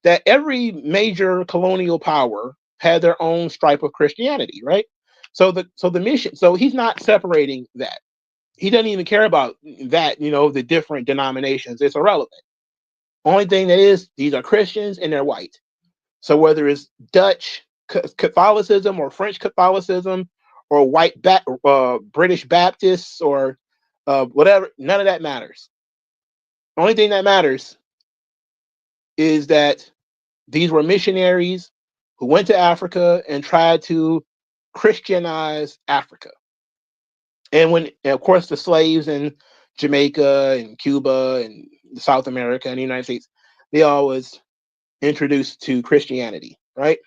That every major colonial power had their own stripe of Christianity, right? So the mission, so he's not separating that. He doesn't even care about that, the different denominations. It's irrelevant. Only thing that is, these are Christians and they're white. So whether it's Dutch Catholicism or French Catholicism or British Baptists or whatever, none of that matters. Only thing that matters is that these were missionaries who went to Africa and tried to Christianize Africa. And of course, the slaves in Jamaica and Cuba and South America and the United States, they all was introduced to Christianity, right?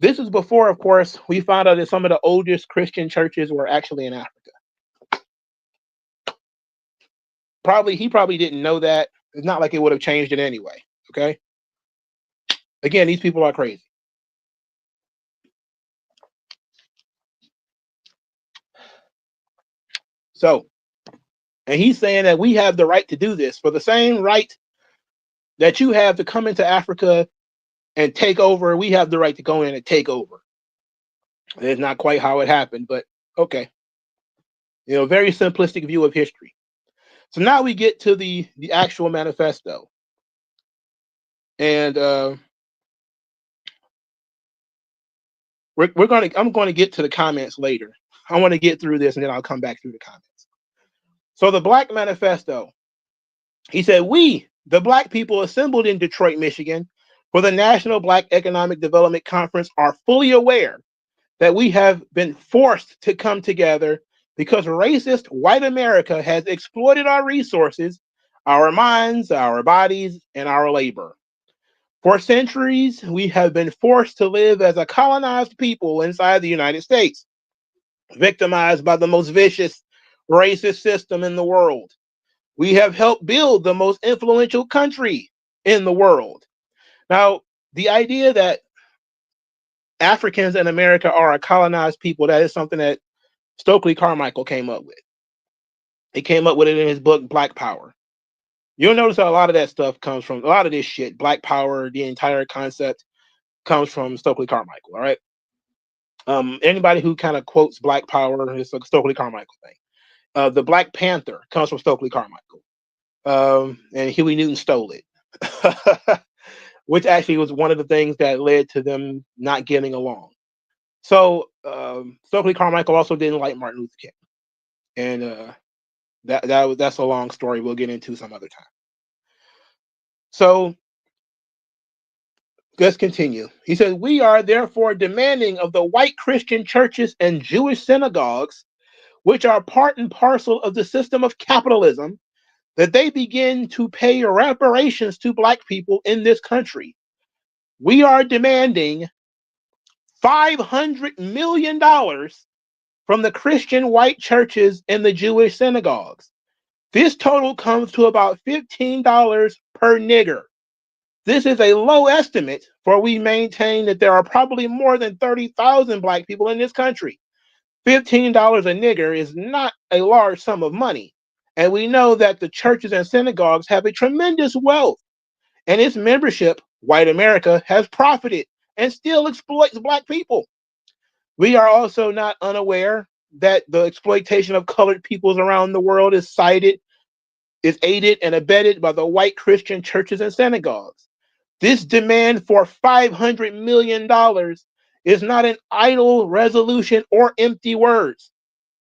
This is before, of course, we found out that some of the oldest Christian churches were actually in Africa. He probably didn't know that. It's not like it would have changed it anyway, okay? Again, these people are crazy. So, and he's saying that we have the right to do this for the same right that you have to come into Africa and take over. We have the right to go in and take over. It's not quite how it happened, but okay. Very simplistic view of history. So now we get to the actual manifesto. And I'm going to get to the comments later. I want to get through this and then I'll come back through the comments. So the Black Manifesto, he said, we, the Black people assembled in Detroit, Michigan, for the National Black Economic Development Conference are fully aware that we have been forced to come together because racist white America has exploited our resources, our minds, our bodies, and our labor. For centuries, we have been forced to live as a colonized people inside the United States, victimized by the most vicious racist system in the world. We have helped build the most influential country in the world. Now, the idea that Africans in America are a colonized people, that is something that Stokely Carmichael came up with. He came up with it in his book, Black Power. You'll notice that a lot of that stuff comes from, a lot of this shit, Black Power, the entire concept comes from Stokely Carmichael, all right? Anybody who kind of quotes Black Power is a Stokely Carmichael thing. The Black Panther comes from Stokely Carmichael. And Huey Newton stole it, which actually was one of the things that led to them not getting along. So Stokely Carmichael also didn't like Martin Luther King, and that's a long story we'll get into some other time. So let's continue. He says, we are therefore demanding of the white Christian churches and Jewish synagogues, which are part and parcel of the system of capitalism, that they begin to pay reparations to Black people in this country. We are demanding $500 million from the Christian white churches and the Jewish synagogues. This total comes to about $15 per nigger. This is a low estimate, for we maintain that there are probably more than 30,000 Black people in this country. $15 a nigger is not a large sum of money, and we know that the churches and synagogues have a tremendous wealth, and its membership, white America, has profited and still exploits Black people. We are also not unaware that the exploitation of colored peoples around the world is aided and abetted by the white Christian churches and synagogues. This demand for $500 million is not an idle resolution or empty words.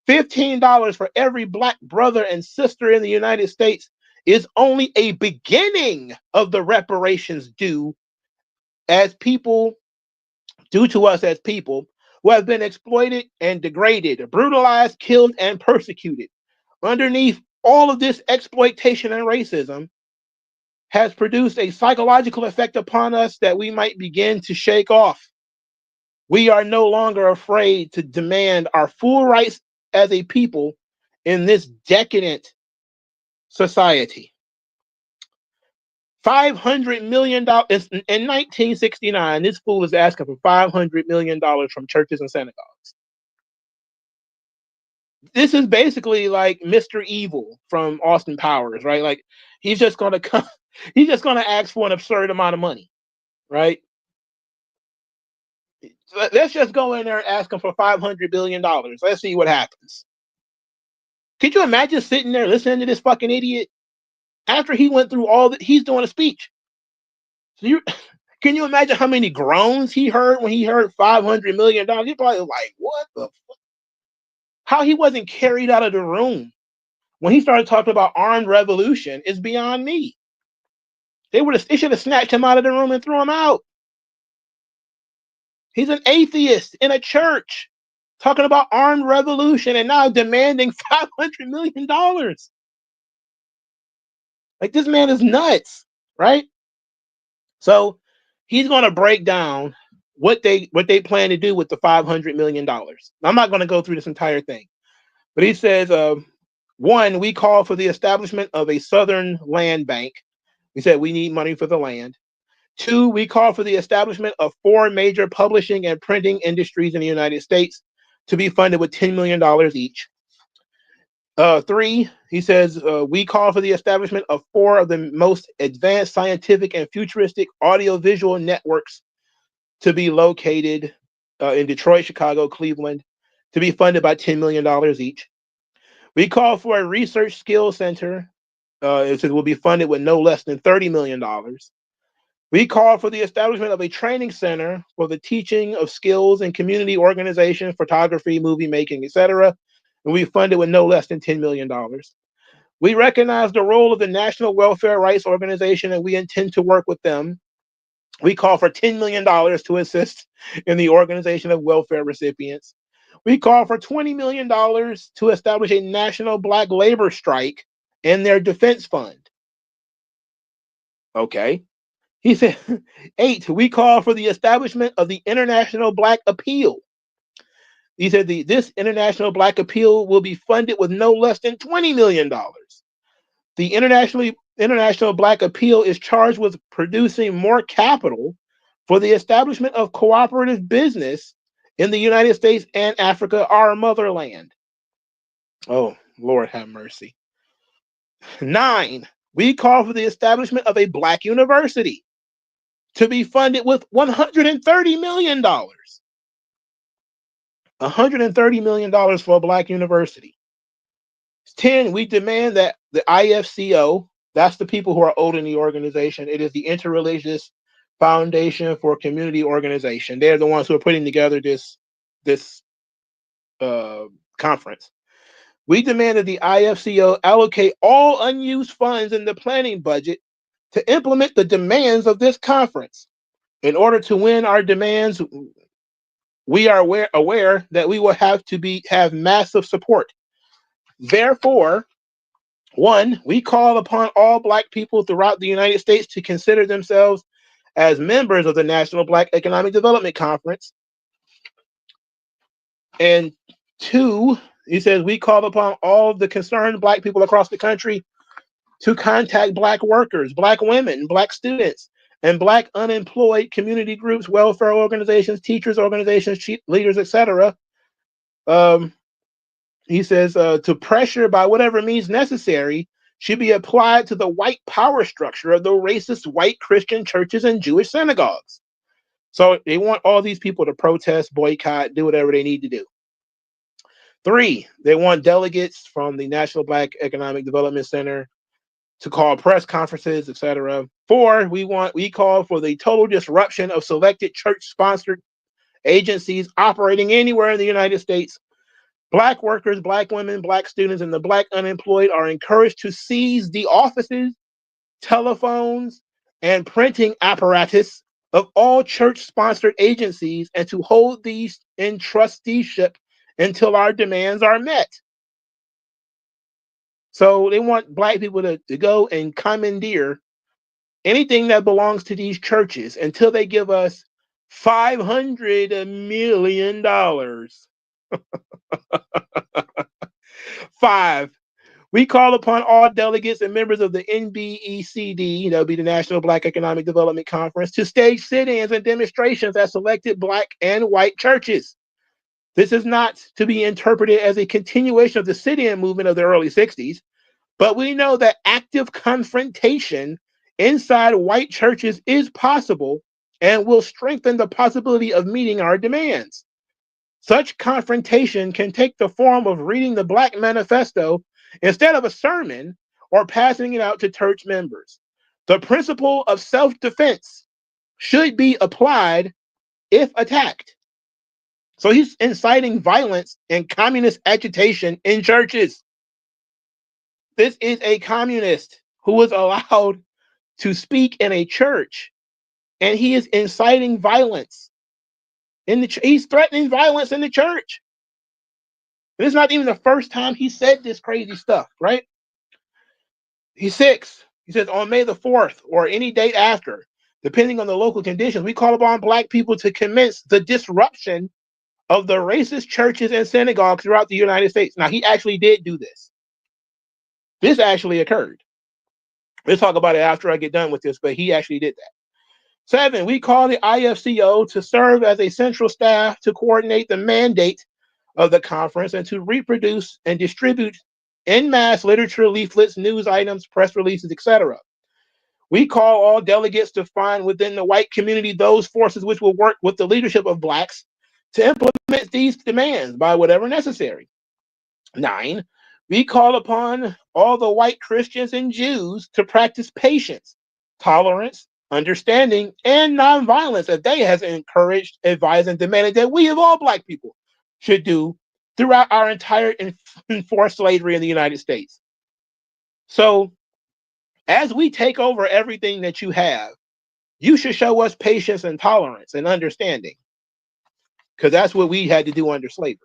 $15 for every black brother and sister in the United States is only a beginning of the reparations due to us as people who have been exploited and degraded, brutalized, killed, and persecuted. Underneath all of this exploitation and racism has produced a psychological effect upon us that we might begin to shake off. We are no longer afraid to demand our full rights as a people in this decadent society. $500 million in 1969. This fool is asking for $500 million from churches and synagogues. This is basically like Mr. Evil from Austin Powers, right? Like he's just gonna come, he's just gonna ask for an absurd amount of money, right? Let's just go in there and ask him for $500 billion. Let's see what happens. Could you imagine sitting there listening to this fucking idiot after he went through all that? He's doing a speech. So can you imagine how many groans he heard when he heard $500 million? He probably was like, what the fuck? How he wasn't carried out of the room when he started talking about armed revolution is beyond me. They should have snatched him out of the room and threw him out. He's an atheist in a church talking about armed revolution and now demanding $500 million. Like, this man is nuts, right? So he's going to break down what they plan to do with the $500 million. I'm not going to go through this entire thing, but he says, one, we call for the establishment of a Southern land bank. We said we need money for the land. Two, we call for the establishment of 4 major publishing and printing industries in the United States to be funded with $10 million each. 3, he says, we call for the establishment of 4 of the most advanced scientific and futuristic audiovisual networks to be located in Detroit, Chicago, Cleveland, to be funded by $10 million each. We call for a research skills center. It will be funded with no less than $30 million. We call for the establishment of a training center for the teaching of skills in community organization, photography, movie making, etc. And we fund it with no less than $10 million. We recognize the role of the National Welfare Rights Organization, and we intend to work with them. We call for $10 million to assist in the organization of welfare recipients. We call for $20 million to establish a national black labor strike and their defense fund. Okay. He said, 8, we call for the establishment of the International Black Appeal. He said this International Black Appeal will be funded with no less than $20 million. The International Black Appeal is charged with producing more capital for the establishment of cooperative business in the United States and Africa, our motherland. Oh, Lord have mercy. 9, we call for the establishment of a black university to be funded with $130 million. $130 million for a black university. 10, we demand that the IFCO, that's the people who are old in the organization, it is the Interreligious Foundation for Community Organization. They're the ones who are putting together this conference. We demand that the IFCO allocate all unused funds in the planning budget to implement the demands of this conference. In order to win our demands, we are aware that we will have massive support. Therefore, 1, we call upon all black people throughout the United States to consider themselves as members of the National Black Economic Development Conference. And 2, he says, we call upon all of the concerned black people across the country to contact black workers, black women, black students, and black unemployed community groups, welfare organizations, teachers organizations, leaders, etc. He says to pressure by whatever means necessary should be applied to the white power structure of the racist white Christian churches and Jewish synagogues. So they want all these people to protest, boycott, do whatever they need to do. 3, they want delegates from the National Black Economic Development Center to call press conferences, etc. 4, we call for the total disruption of selected church-sponsored agencies operating anywhere in the United States Black workers, black women, black students, and the black unemployed are encouraged to seize the offices, telephones, and printing apparatus of all church-sponsored agencies and to hold these in trusteeship until our demands are met. So they want black people to go and commandeer anything that belongs to these churches until they give us $500 million. Five, we call upon all delegates and members of the NBECD, that would be the National Black Economic Development Conference, to stage sit-ins and demonstrations at selected black and white churches. This is not to be interpreted as a continuation of the sit-in movement of the early 60s, but we know that active confrontation inside white churches is possible and will strengthen the possibility of meeting our demands. Such confrontation can take the form of reading the Black Manifesto instead of a sermon or passing it out to church members. The principle of self-defense should be applied if attacked. So he's inciting violence and communist agitation in churches. This is a communist who was allowed to speak in a church, and he is inciting violence. He's threatening violence in the church. And it's not even the first time he said this crazy stuff, right? He says, on May the 4th or any date after, depending on the local conditions, we call upon black people to commence the disruption of the racist churches and synagogues throughout the United States. Now, he actually did do this. This actually occurred. We'll talk about it after I get done with this, but he actually did that. 7, we call the IFCO to serve as a central staff to coordinate the mandate of the conference and to reproduce and distribute en masse literature, leaflets, news items, press releases, etc. We call all delegates to find within the white community those forces which will work with the leadership of blacks to implement these demands by whatever necessary. 9, we call upon all the white Christians and Jews to practice patience, tolerance, understanding, and nonviolence that they has encouraged, advised, and demanded that we of all black people should do throughout our entire enforced slavery in the United States. So as we take over everything that you have, you should show us patience and tolerance and understanding, because that's what we had to do under slavery.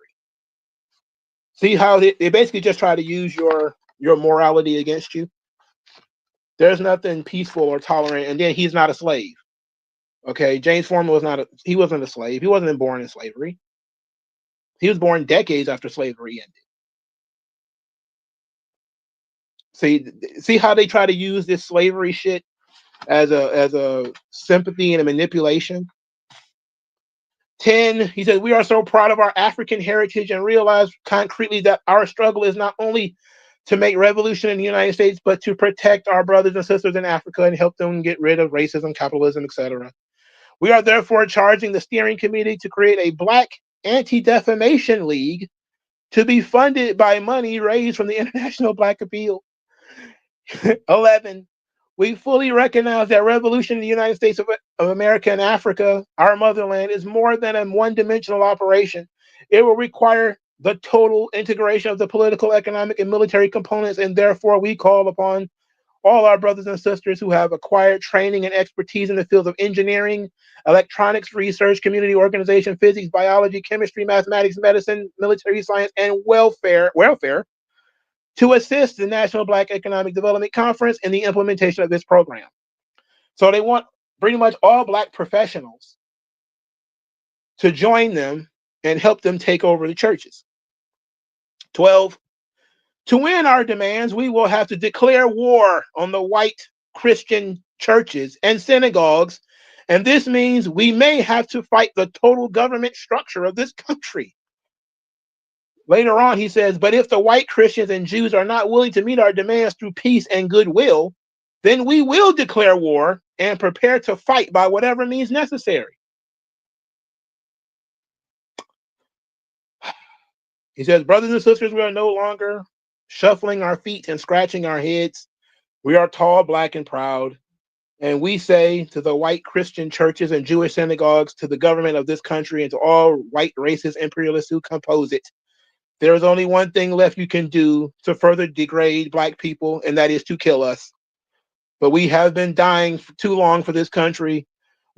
See how they basically just try to use your morality against you? There's nothing peaceful or tolerant, and then he's not a slave. Okay, James Forman he wasn't a slave. He wasn't born in slavery. He was born decades after slavery ended. See how they try to use this slavery shit as a sympathy and a manipulation? 10, he says, we are so proud of our African heritage and realize concretely that our struggle is not only to make revolution in the United States, but to protect our brothers and sisters in Africa and help them get rid of racism, capitalism, etc. We are therefore charging the steering committee to create a Black Anti-Defamation League to be funded by money raised from the International Black Appeal. 11, we fully recognize that revolution in the United States of America and Africa, our motherland, is more than a one-dimensional operation. It will require the total integration of the political, economic, and military components, and therefore we call upon all our brothers and sisters who have acquired training and expertise in the fields of engineering, electronics, research, community organization, physics, biology, chemistry, mathematics, medicine, military science, and welfare to assist the National Black Economic Development Conference in the implementation of this program. So they want pretty much all black professionals to join them and help them take over the churches. 12, to win our demands, we will have to declare war on the white Christian churches and synagogues, and this means we may have to fight the total government structure of this country. Later on, he says, but if the white Christians and Jews are not willing to meet our demands through peace and goodwill, then we will declare war and prepare to fight by whatever means necessary. He says, brothers and sisters, we are no longer shuffling our feet and scratching our heads. We are tall, black, and proud. And we say to the white Christian churches and Jewish synagogues, to the government of this country, and to all white racist imperialists who compose it, There is only one thing left you can do to further degrade black people, and that is to kill us. But we have been dying for too long for this country.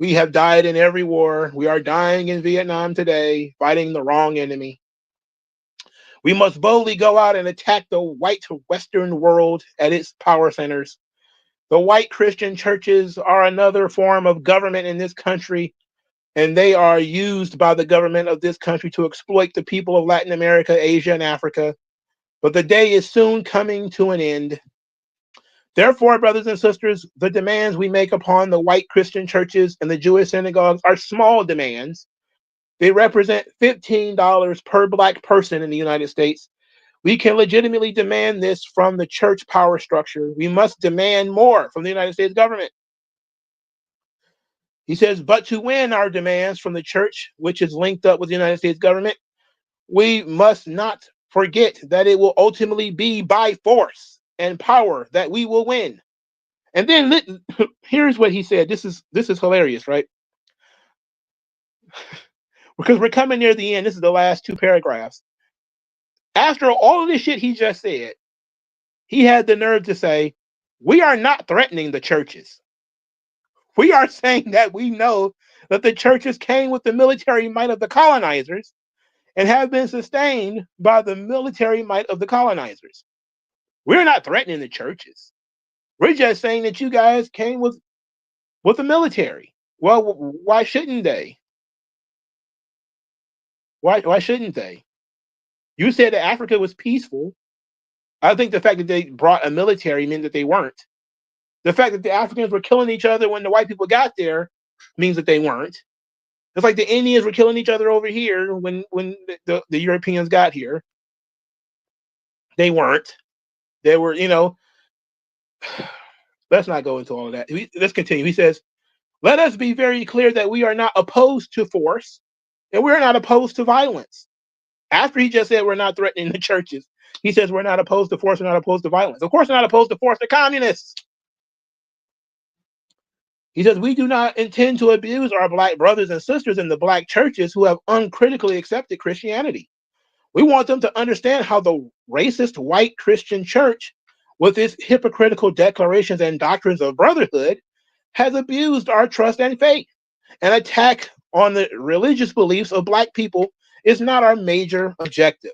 We have died in every war. We are dying in Vietnam today, fighting the wrong enemy. We must boldly go out and attack the white Western world at its power centers. The white Christian churches are another form of government in this country, and they are used by the government of this country to exploit the people of Latin America, Asia, and Africa. But the day is soon coming to an end. Therefore, brothers and sisters, the demands we make upon the white Christian churches and the Jewish synagogues are small demands. They represent $15 per black person in the United States. We can legitimately demand this from the church power structure. We must demand more from the United States government. He says, but to win our demands from the church, which is linked up with the United States government, we must not forget that it will ultimately be by force and power that we will win. And then here's what he said. This is hilarious, right? Because we're coming near the end. This is the last two paragraphs. After all of this shit he just said, he had the nerve to say, we are not threatening the churches. We are saying that we know that the churches came with the military might of the colonizers and have been sustained by the military might of the colonizers. We're not threatening the churches. We're just saying that you guys came with the military. Well, why shouldn't they? Why shouldn't they? You said that Africa was peaceful. I think the fact that they brought a military meant that they weren't. The fact that the Africans were killing each other when the white people got there means that they weren't. It's like the Indians were killing each other over here when the Europeans got here. They weren't. They were, let's not go into all of that. Let's continue. He says, let us be very clear that we are not opposed to force and we're not opposed to violence. After he just said we're not threatening the churches, he says we're not opposed to force, we're not opposed to violence. Of course, we're not opposed to force. They're communists. He says we do not intend to abuse our black brothers and sisters in the black churches who have uncritically accepted Christianity. We want them to understand how the racist white Christian church, with its hypocritical declarations and doctrines of brotherhood, has abused our trust and faith. An attack on the religious beliefs of black people is not our major objective.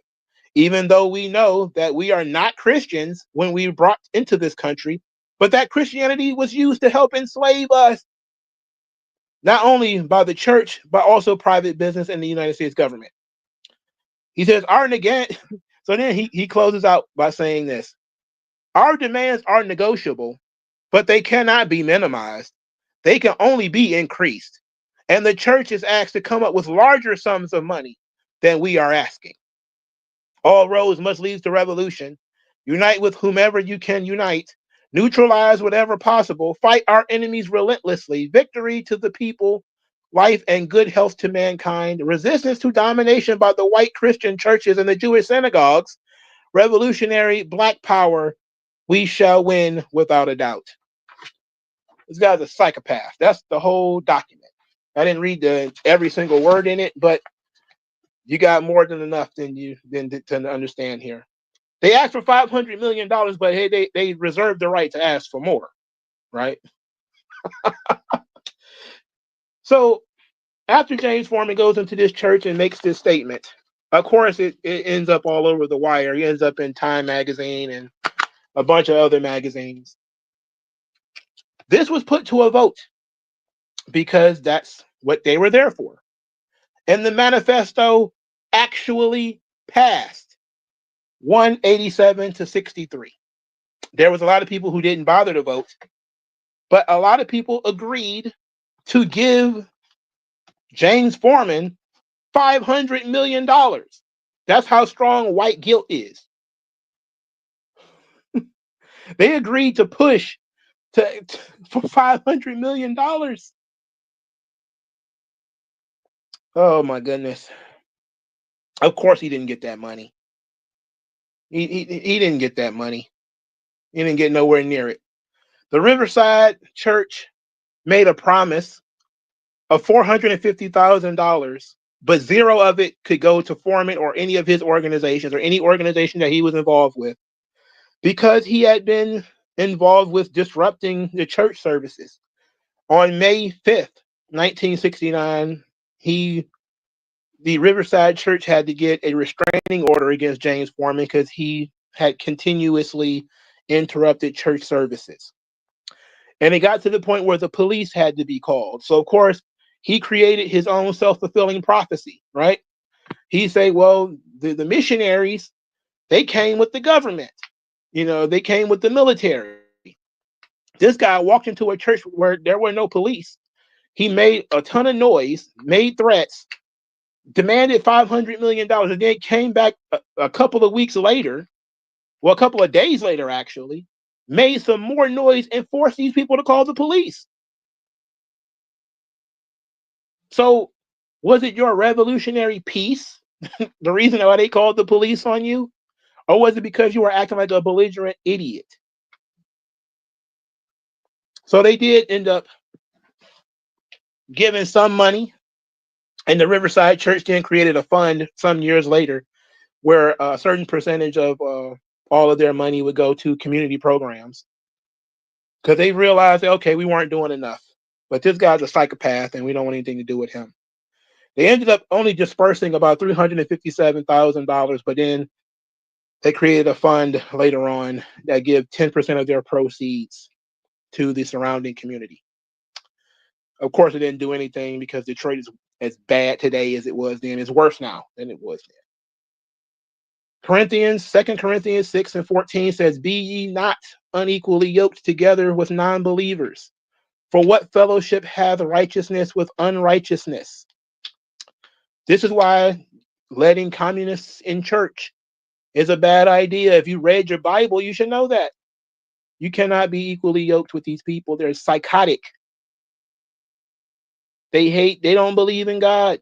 Even though we know that we are not Christians when we were brought into this country, but that Christianity was used to help enslave us, not only by the church, but also private business and the United States government. He says, so then he closes out by saying this. Our demands are negotiable, but they cannot be minimized. They can only be increased. And the church is asked to come up with larger sums of money than we are asking. All roads must lead to revolution. Unite with whomever you can unite. Neutralize whatever possible. Fight our enemies relentlessly. Victory to the people. Life and good health to mankind. Resistance to domination by the white Christian churches and the Jewish synagogues. Revolutionary black power. We shall win without a doubt. This guy's a psychopath. That's the whole document. I didn't read every single word in it, but you got more than enough to understand here. They asked for $500 million, but hey, they reserved the right to ask for more, right? So after James Forman goes into this church and makes this statement, of course, it ends up all over the wire. It ends up in Time magazine and a bunch of other magazines. This was put to a vote because that's what they were there for. And the manifesto actually passed 187 to 63. There was a lot of people who didn't bother to vote, but a lot of people agreed to give James Forman $500 million. That's how strong white guilt is. They agreed to push for $500 million. Oh my goodness. Of course he didn't get that money. He didn't get that money. He didn't get nowhere near it. The Riverside Church made a promise of $450,000 but zero of it could go to Forman or any of his organizations or any organization that he was involved with, because he had been involved with disrupting the church services. On May 5th, 1969, the Riverside Church had to get a restraining order against James Forman because he had continuously interrupted church services. And it got to the point where the police had to be called. So, of course, he created his own self-fulfilling prophecy, right? He said, well, the missionaries, they came with the government. They came with the military. This guy walked into a church where there were no police. He made a ton of noise, made threats, demanded $500 million, and then came back a couple of weeks later, well, a couple of days later, actually, made some more noise and forced these people to call the police. So, was it your revolutionary peace, the reason why they called the police on you? Or was it because you were acting like a belligerent idiot? So they did end up giving some money, and the Riverside Church then created a fund some years later where a certain percentage of all of their money would go to community programs, because they realized that, okay, we weren't doing enough, but this guy's a psychopath and we don't want anything to do with him. They ended up only dispersing about $357,000, but then they created a fund later on that give 10% of their proceeds to the surrounding community. Of course, it didn't do anything because Detroit is as bad today as it was then. It's worse now than it was then. 2 Corinthians 6:14 says, be ye not unequally yoked together with non-believers. For what fellowship hath righteousness with unrighteousness? This is why letting communists in church is a bad idea. If you read your Bible, you should know that. You cannot be equally yoked with these people. They're psychotic. They don't believe in God.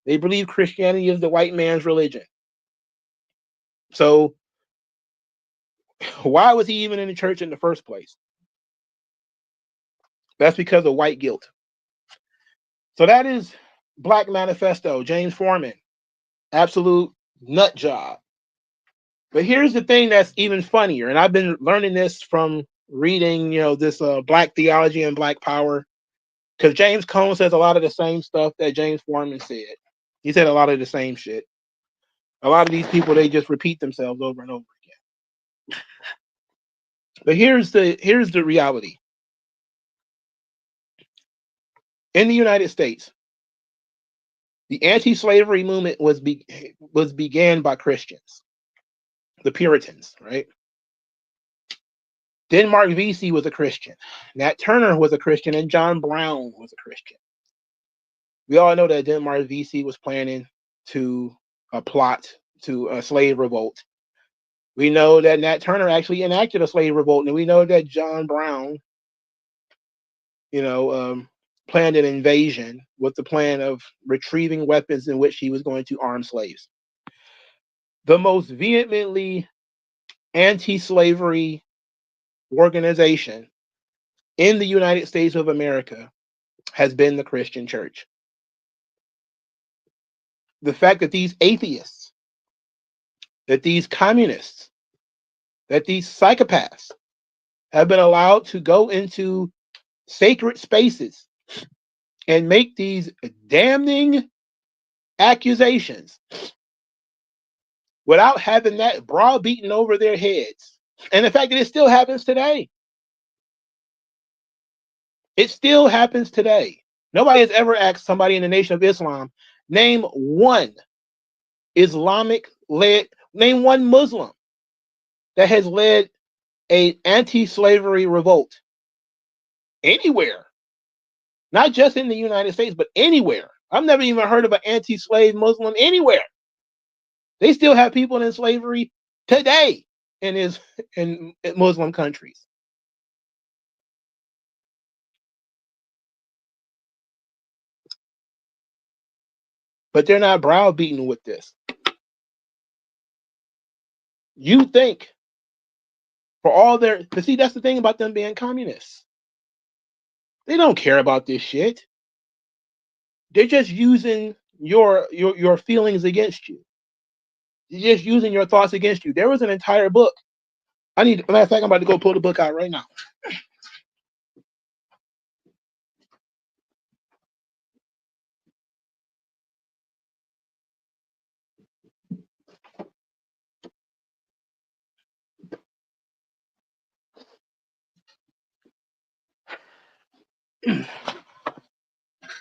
They believe Christianity is the white man's religion. So why was he even in the church in the first place? That's because of white guilt. So that is Black Manifesto, James Forman. Absolute nut job. But here's the thing that's even funnier, and I've been learning this from reading, this Black theology and Black power, because James Cone says a lot of the same stuff that James Forman said. He said a lot of the same shit. A lot of these people, they just repeat themselves over and over again. But here's the reality. In the United States, the anti-slavery movement was began by Christians, the Puritans, right? Denmark Vesey was a Christian. Nat Turner was a Christian, and John Brown was a Christian. We all know that Denmark Vesey was planning to plot to a slave revolt. We know that Nat Turner actually enacted a slave revolt, and we know that John Brown, planned an invasion with the plan of retrieving weapons in which he was going to arm slaves. The most vehemently anti-slavery organization in the United States of America has been the Christian church. The fact that these atheists, that these communists, that these psychopaths have been allowed to go into sacred spaces and make these damning accusations without having that browbeaten over their heads. And the fact that it still happens today. It still happens today. Nobody has ever asked somebody in the Nation of Islam, name one Muslim that has led an anti-slavery revolt anywhere. Not just in the United States, but anywhere. I've never even heard of an anti-slave Muslim anywhere. They still have people in slavery today in Muslim countries. But they're not browbeaten with this. You think for all but see, that's the thing about them being communists. They don't care about this shit. They're just using your feelings against you. You're just using your thoughts against you. There was an entire book. Matter of fact, I'm about to go pull the book out right now.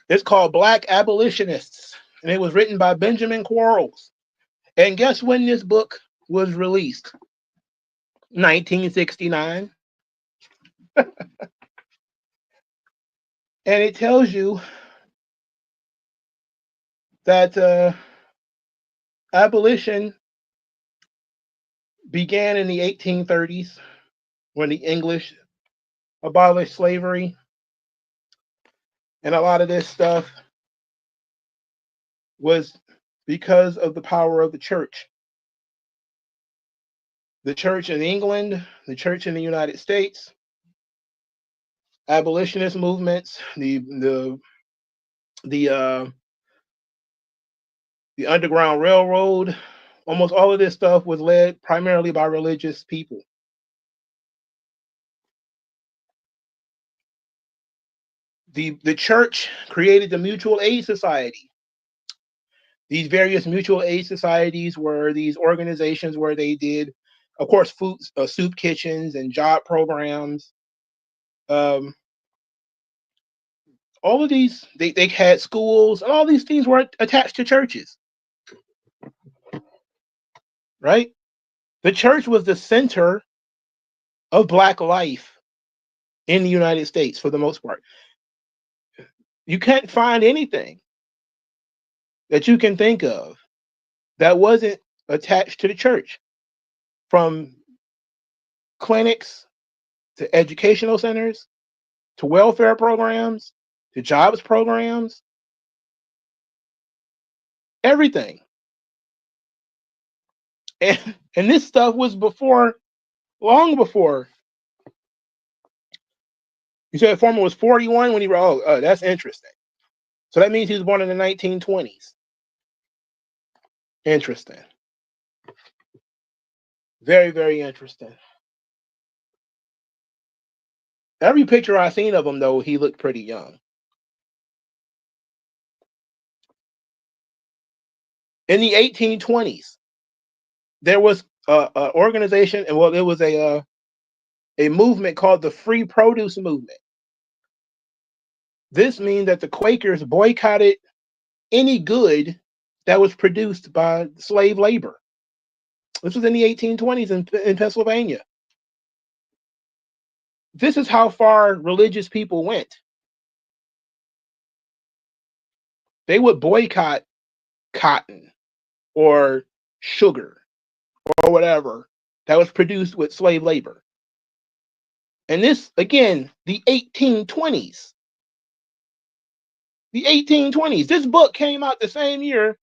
It's called Black Abolitionists, and it was written by Benjamin Quarles. And guess when this book was released? 1969. And it tells you that abolition began in the 1830s when the English abolished slavery. And a lot of this stuff was because of the power of the church. The church in England, the church in the United States, abolitionist movements, the Underground Railroad, almost all of this stuff was led primarily by religious people. The church created the Mutual Aid Society. These various mutual aid societies were these organizations where they did, of course, food, soup kitchens and job programs. All of these, they had schools, and all these things were attached to churches, right? The church was the center of Black life in the United States for the most part. You can't find anything that you can think of that wasn't attached to the church, from clinics to educational centers to welfare programs to jobs programs, everything. And this stuff was long before. You said Forman was 41 when he wrote. Oh, that's interesting. So that means he was born in the 1920s. Interesting. Very, very interesting. Every picture I've seen of him, though, he looked pretty young. In the 1820s, there was an organization, and there was a movement called the Free Produce Movement. This means that the Quakers boycotted any good that was produced by slave labor. This was in the 1820s in Pennsylvania. This is how far religious people went. They would boycott cotton or sugar or whatever that was produced with slave labor. And this, again, the 1820s. The 1820s. This book came out the same year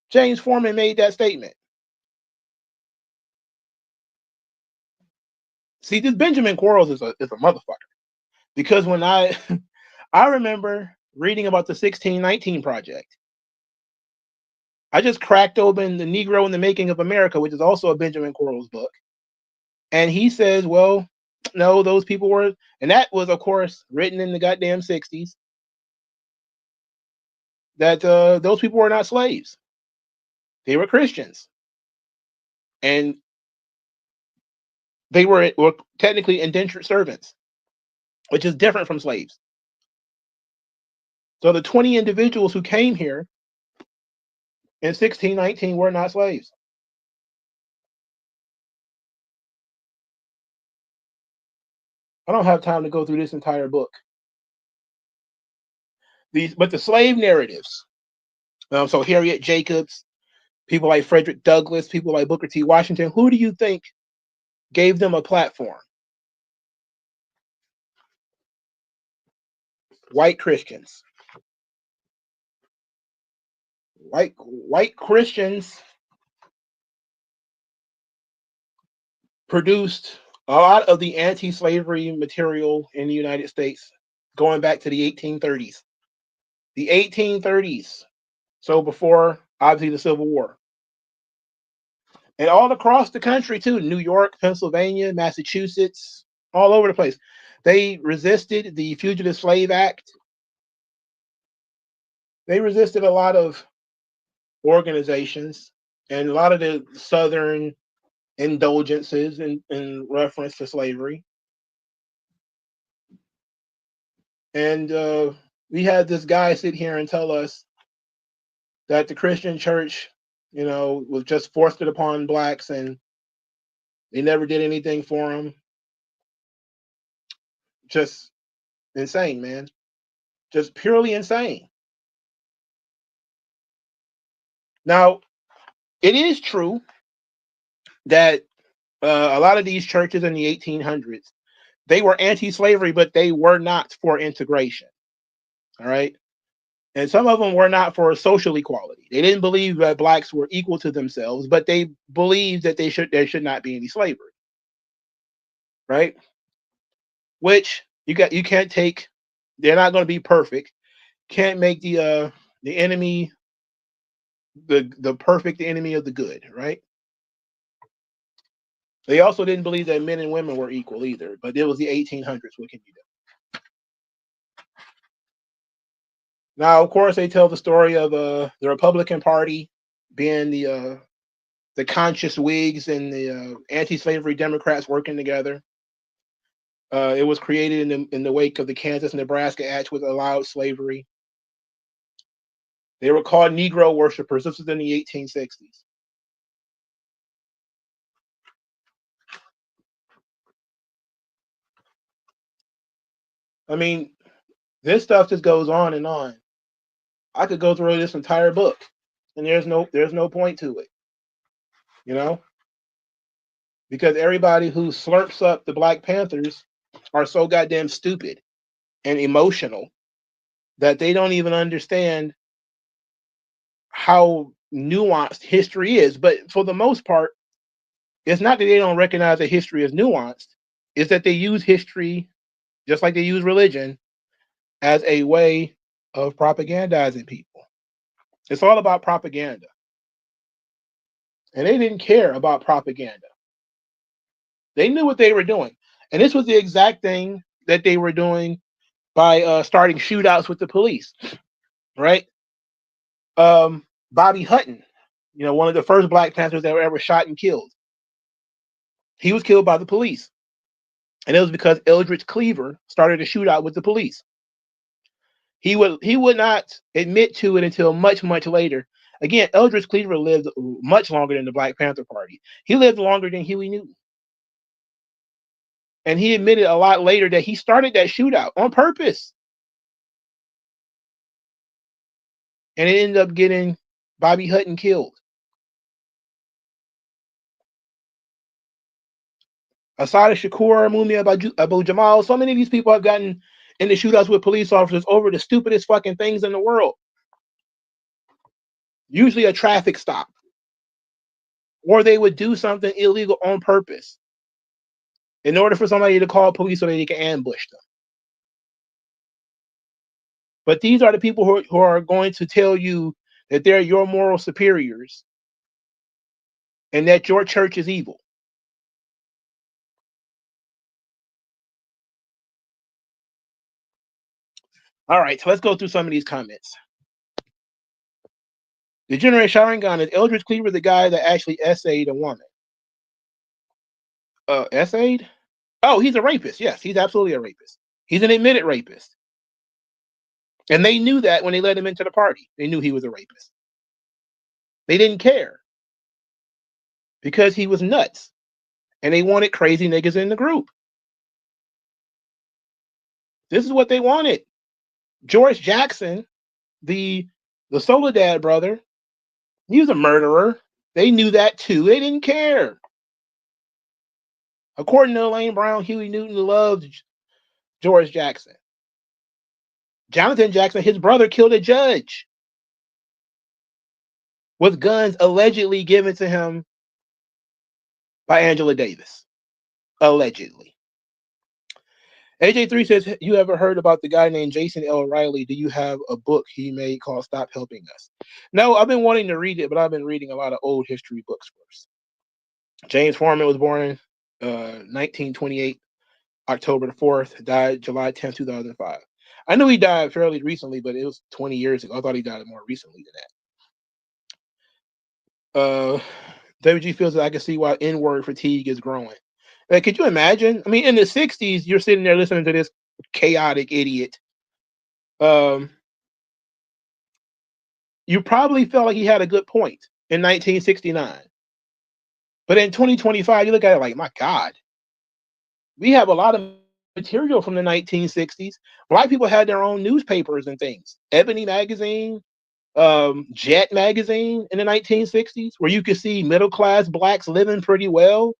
James Forman made that statement. See, this Benjamin Quarles is a motherfucker. Because when I remember reading about the 1619 Project. I just cracked open The Negro in the Making of America, which is also a Benjamin Quarles book. And he says, well, no, those people were, and that was, of course, written in the goddamn 60s, that those people were not slaves. They were Christians. And they were technically indentured servants, which is different from slaves. So the 20 individuals who came here in 1619 were not slaves. I don't have time to go through this entire book. But the slave narratives. So Harriet Jacobs, people like Frederick Douglass, people like Booker T. Washington, who do you think gave them a platform? White Christians. White Christians produced a lot of the anti-slavery material in the United States going back to the 1830s. The 1830s So before, obviously, the Civil War. And all across the country, too, New York, Pennsylvania, Massachusetts, all over the place. They resisted the Fugitive Slave Act. They resisted a lot of organizations and a lot of the Southern indulgences in reference to slavery. And we had this guy sit here and tell us that the Christian church, was just forced it upon blacks and they never did anything for them. Just insane, man. Just purely insane. Now, it is true that a lot of these churches in the 1800s, they were anti-slavery, but they were not for integration. All right. And some of them were not for social equality. They didn't believe that blacks were equal to themselves, but they believed that there should not be any slavery. Right? Which you can't take. They're not going to be perfect. Can't make the enemy the perfect enemy of the good, right? They also didn't believe that men and women were equal either, but it was the 1800s. What can you do? Now, of course, they tell the story of the Republican Party being the conscious Whigs and the anti-slavery Democrats working together. It was created in the wake of the Kansas-Nebraska Act, which allowed slavery. They were called Negro worshipers. This was in the 1860s. I mean, this stuff just goes on and on. I could go through this entire book, and there's no point to it, because everybody who slurps up the Black Panthers are so goddamn stupid and emotional that they don't even understand how nuanced history is. But for the most part, it's not that they don't recognize that history is nuanced, it's that they use history, just like they use religion, as a way of propagandizing people. It's all about propaganda. And they didn't care about propaganda. They knew what they were doing. And this was the exact thing that they were doing by starting shootouts with the police, right? Bobby Hutton, one of the first Black Panthers that were ever shot and killed. He was killed by the police. And it was because Eldridge Cleaver started a shootout with the police. He would not admit to it until much, much later. Again, Eldridge Cleaver lived much longer than the Black Panther Party. He lived longer than Huey Newton. And he admitted a lot later that he started that shootout on purpose. And it ended up getting Bobby Hutton killed. Assata Shakur, Mumia Abu Jamal, so many of these people have gotten into shootouts with police officers over the stupidest fucking things in the world. Usually a traffic stop. Or they would do something illegal on purpose in order for somebody to call police so that they can ambush them. But these are the people who are going to tell you that they're your moral superiors and that your church is evil. All right, so let's go through some of these comments. The Degenerate Sharingan, is Eldridge Cleaver the guy that actually essayed a woman? Essayed? Oh, he's a rapist. Yes, he's absolutely a rapist. He's an admitted rapist. And they knew that when they let him into the party. They knew he was a rapist. They didn't care because he was nuts. And they wanted crazy niggas in the group. This is what they wanted. George Jackson, the Soledad brother, he was a murderer. They knew that too. They didn't care. According to Elaine Brown, Huey Newton loved George Jackson. Jonathan Jackson, his brother, killed a judge with guns allegedly given to him by Angela Davis. Allegedly. AJ3 says, you ever heard about the guy named Jason L. Riley? Do you have a book he made called Stop Helping Us? No, I've been wanting to read it, but I've been reading a lot of old history books first. James Forman was born in 1928, October the 4th, died July 10th, 2005. I knew he died fairly recently, but it was 20 years ago. I thought he died more recently than that. WG feels that I can see why N-word fatigue is growing. Like, could you imagine? I mean, in the 60s, you're sitting there listening to this chaotic idiot. You probably felt like he had a good point in 1969. But in 2025, you look at it like, my God, we have a lot of material from the 1960s. Black people had their own newspapers and things. Ebony magazine, Jet magazine in the 1960s, where you could see middle-class blacks living pretty well.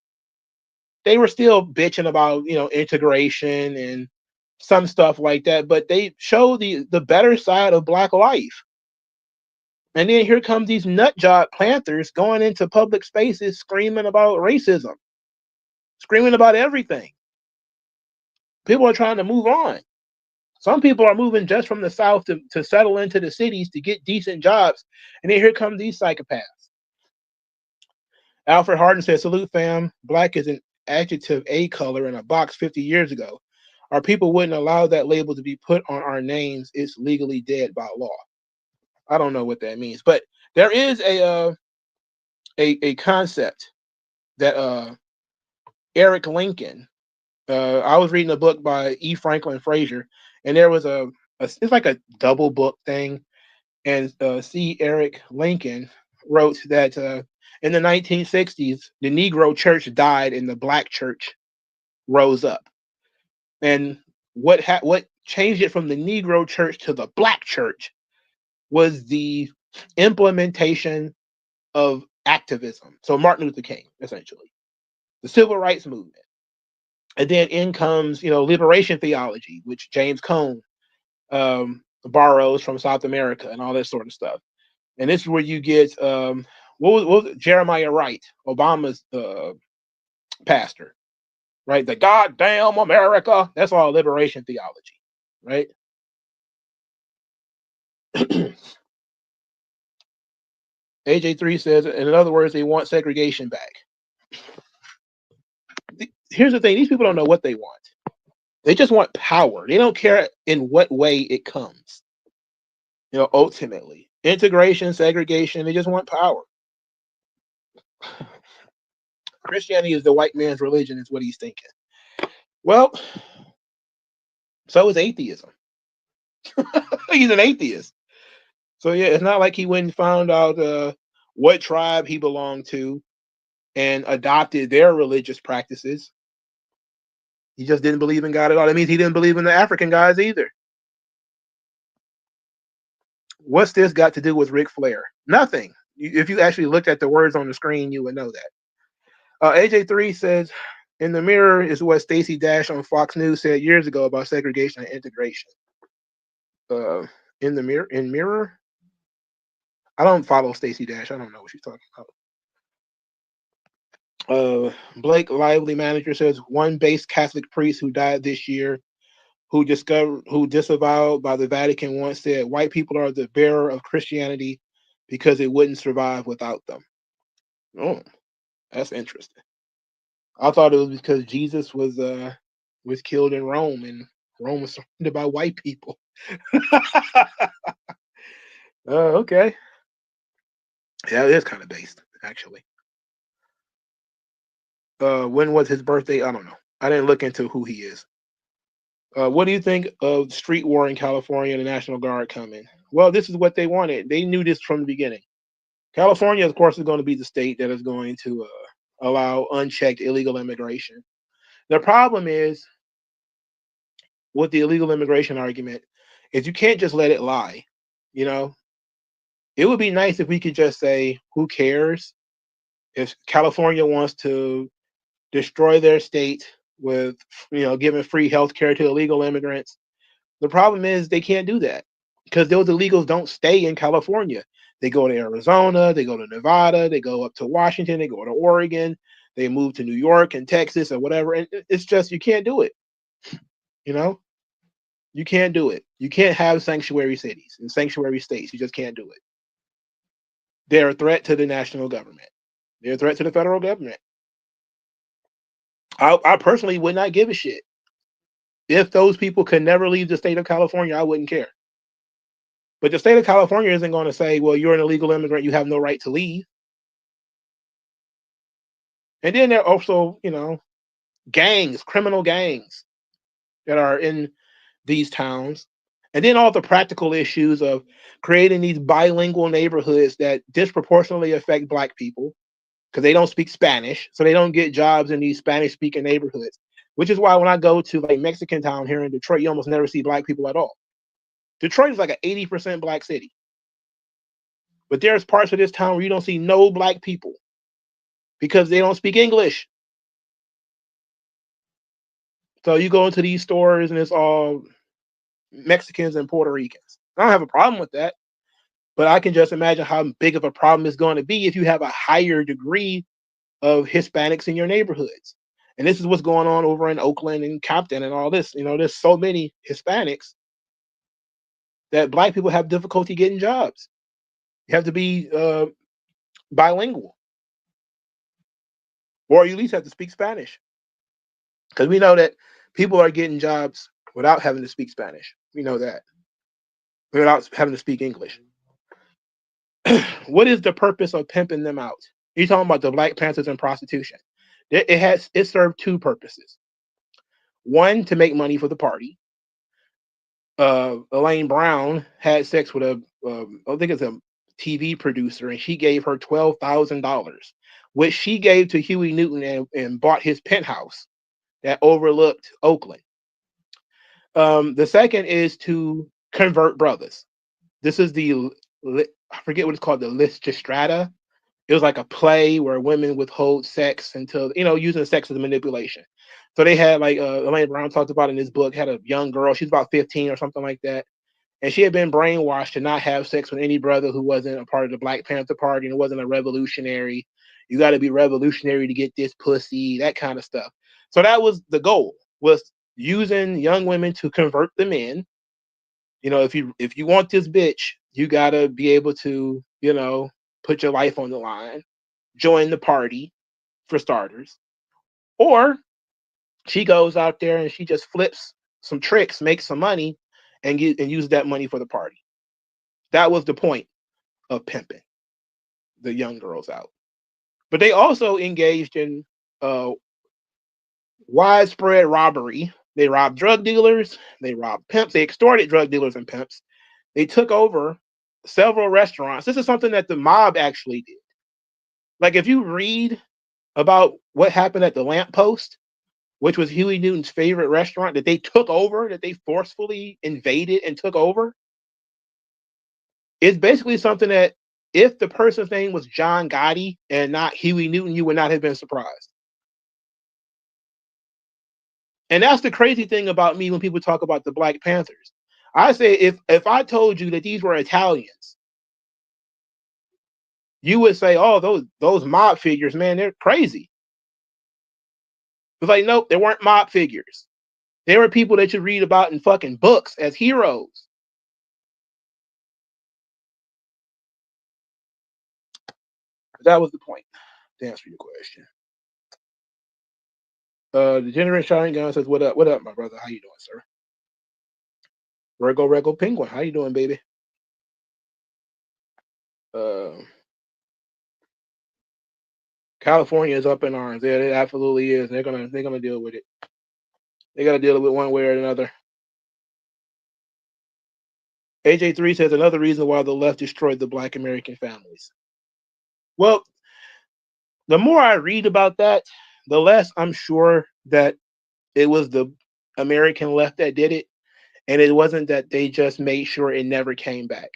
They were still bitching about, integration and some stuff like that, but they show the better side of black life. And then here come these nut job planters going into public spaces screaming about racism, screaming about everything. People are trying to move on. Some people are moving just from the South to settle into the cities to get decent jobs. And then here come these psychopaths. Alfred Harden says, salute fam. Black is an adjective A color in a box 50 years ago. Our people wouldn't allow that label to be put on our names. It's legally dead by law. I don't know what that means, but there is a concept that Eric Lincoln. I was reading a book by E. Franklin Frazier, and there was it's like a double book thing, and C. Eric Lincoln wrote that in the 1960s, the Negro church died and the black church rose up. And what changed it from the Negro church to the black church was the implementation of activism. So Martin Luther King, essentially, the civil rights movement. And then in comes, liberation theology, which James Cone borrows from South America and all that sort of stuff. And this is where you get, what was it? Jeremiah Wright, Obama's pastor, right? The goddamn America. That's all liberation theology, right? AJ3 says, in other words, they want segregation back. Here's the thing. These people don't know what they want. They just want power. They don't care in what way it comes. Ultimately. Integration, segregation, they just want power. Christianity is the white man's religion, is what he's thinking. Well, so is atheism. He's an atheist. So yeah, it's not like he went and found out what tribe he belonged to and adopted their religious practices. He just didn't believe in God at all. That means he didn't believe in the African guys either. What's this got to do with Ric Flair? Nothing. If you actually looked at the words on the screen, you would know that. AJ3 says, in the mirror is what Stacey Dash on Fox News said years ago about segregation and integration. In mirror? I don't follow Stacey Dash. I don't know what she's talking about. Blake Lively manager says, one base Catholic priest who died this year, who disavowed by the Vatican once said, white people are the bearer of Christianity because it wouldn't survive without them. Oh, that's interesting. I thought it was because Jesus was killed in Rome, and Rome was surrounded by white people. Okay. Yeah, it is kind of based, actually. When was his birthday? I don't know. I didn't look into who he is. What do you think of street war in California, the National Guard coming? Well, this is what they wanted. They knew this from the beginning. California, of course, is going to be the state that is going to allow unchecked illegal immigration. The problem is with the illegal immigration argument is you can't just let it lie. It would be nice if we could just say, who cares? If California wants to destroy their state with, giving free health care to illegal immigrants. The problem is they can't do that because those illegals don't stay in California. They go to Arizona, they go to Nevada, they go up to Washington, they go to Oregon, they move to New York and Texas or whatever. And it's just, you can't do it. You know, you can't do it. You can't have sanctuary cities and sanctuary states. You just can't do it. They're a threat to the national government. They're a threat to the federal government. I personally would not give a shit. If those people could never leave the state of California, I wouldn't care. But the state of California isn't going to say, well, you're an illegal immigrant, you have no right to leave. And then there are also, gangs, criminal gangs that are in these towns. And then all the practical issues of creating these bilingual neighborhoods that disproportionately affect Black people because they don't speak Spanish. So they don't get jobs in these Spanish speaking neighborhoods, which is why when I go to like Mexican town here in Detroit, you almost never see Black people at all. Detroit is like an 80% Black city. But there's parts of this town where you don't see no Black people because they don't speak English. So you go into these stores and it's all Mexicans and Puerto Ricans. I don't have a problem with that, but I can just imagine how big of a problem it's going to be if you have a higher degree of Hispanics in your neighborhoods. And this is what's going on over in Oakland and Compton and all this. There's so many Hispanics that Black people have difficulty getting jobs. You have to be bilingual, or you at least have to speak Spanish. Because we know that people are getting jobs without having to speak Spanish. We know that. Without having to speak English. What is the purpose of pimping them out? You're talking about the Black Panthers and prostitution. It served two purposes. One, to make money for the party. Elaine Brown had sex with I think it's a TV producer, and she gave her $12,000, which she gave to Huey Newton and bought his penthouse that overlooked Oakland. The second is to convert brothers. This is I forget what it's called, the Lysistrata. It was like a play where women withhold sex until, using sex as a manipulation. So they had like Elaine Brown talked about in this book, had a young girl, she's about 15 or something like that. And she had been brainwashed to not have sex with any brother who wasn't a part of the Black Panther Party and wasn't a revolutionary. You got to be revolutionary to get this pussy, that kind of stuff. So that was the goal, was using young women to convert them in. If you want this bitch, you got to be able to, put your life on the line, join the party for starters. Or she goes out there and she just flips some tricks, makes some money, and use that money for the party. That was the point of pimping the young girls out. But they also engaged in widespread robbery. They robbed drug dealers, they robbed pimps, they extorted drug dealers and pimps. They took over several restaurants. This is something that the mob actually did. Like if you read about what happened at the Lamppost, which was Huey Newton's favorite restaurant that they took over, that they forcefully invaded and took over, it's basically something that if the person's name was John Gotti and not Huey Newton, you would not have been surprised. And that's the crazy thing about me when people talk about the Black Panthers. I say if I told you that these were Italians, you would say, oh, those mob figures, man, they're crazy. It's like, nope, they weren't mob figures. They were people that you read about in fucking books as heroes. That was the point, to answer your question. The Generation Shining Gun says, what up, my brother? How you doing, sir? Rego Penguin, how you doing, baby? California is up in arms. Yeah, it absolutely is. They're gonna deal with it. They gotta deal with it one way or another. AJ3 says another reason why the left destroyed the Black American families. Well, the more I read about that, the less I'm sure that it was the American left that did it, and it wasn't that they just made sure it never came back.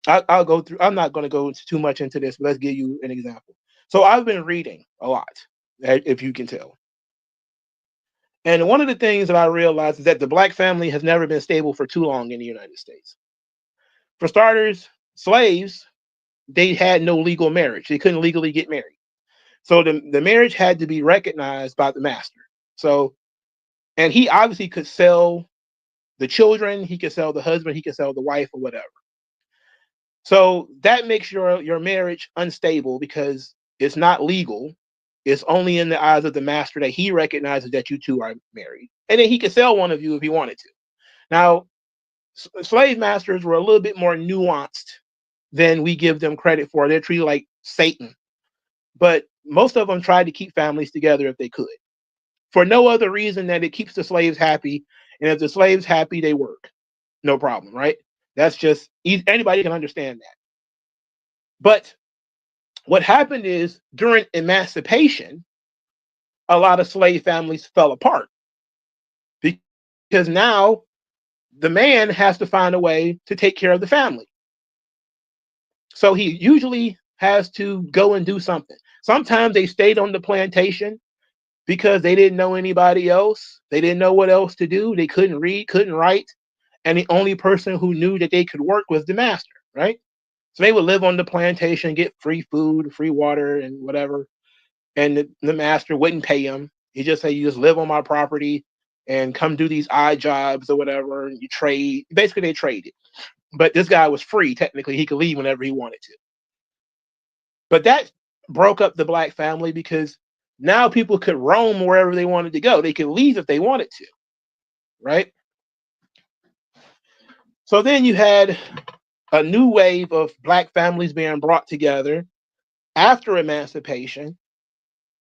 I'll go through. I'm not going to go too much into this, but let's give you an example. So I've been reading a lot, if you can tell. And one of the things that I realized is that the Black family has never been stable for too long in the United States. For starters, slaves, they had no legal marriage. They couldn't legally get married. So the marriage had to be recognized by the master. So And he obviously could sell the children, he could sell the husband, he could sell the wife or whatever. So that makes your marriage unstable because it's not legal. It's only in the eyes of the master that he recognizes that you two are married. And then he could sell one of you if he wanted to. Now, slave masters were a little bit more nuanced than we give them credit for. They're treated like Satan. But most of them tried to keep families together if they could, for no other reason than it keeps the slaves happy. And if the slaves happy, they work. No problem, right? That's just, anybody can understand that. But what happened is during emancipation, a lot of slave families fell apart because now the man has to find a way to take care of the family. So he usually has to go and do something. Sometimes they stayed on the plantation because they didn't know anybody else. They didn't know what else to do. They couldn't read, couldn't write. And the only person who knew that they could work was the master, right? So they would live on the plantation, get free food, free water, and whatever. And the master wouldn't pay them. He just said, you just live on my property and come do these odd jobs or whatever. And you trade. Basically, they traded. But this guy was free, technically. He could leave whenever he wanted to. But that broke up the black family because now people could roam wherever they wanted to go. They could leave if they wanted to, right? So then you had a new wave of black families being brought together after emancipation,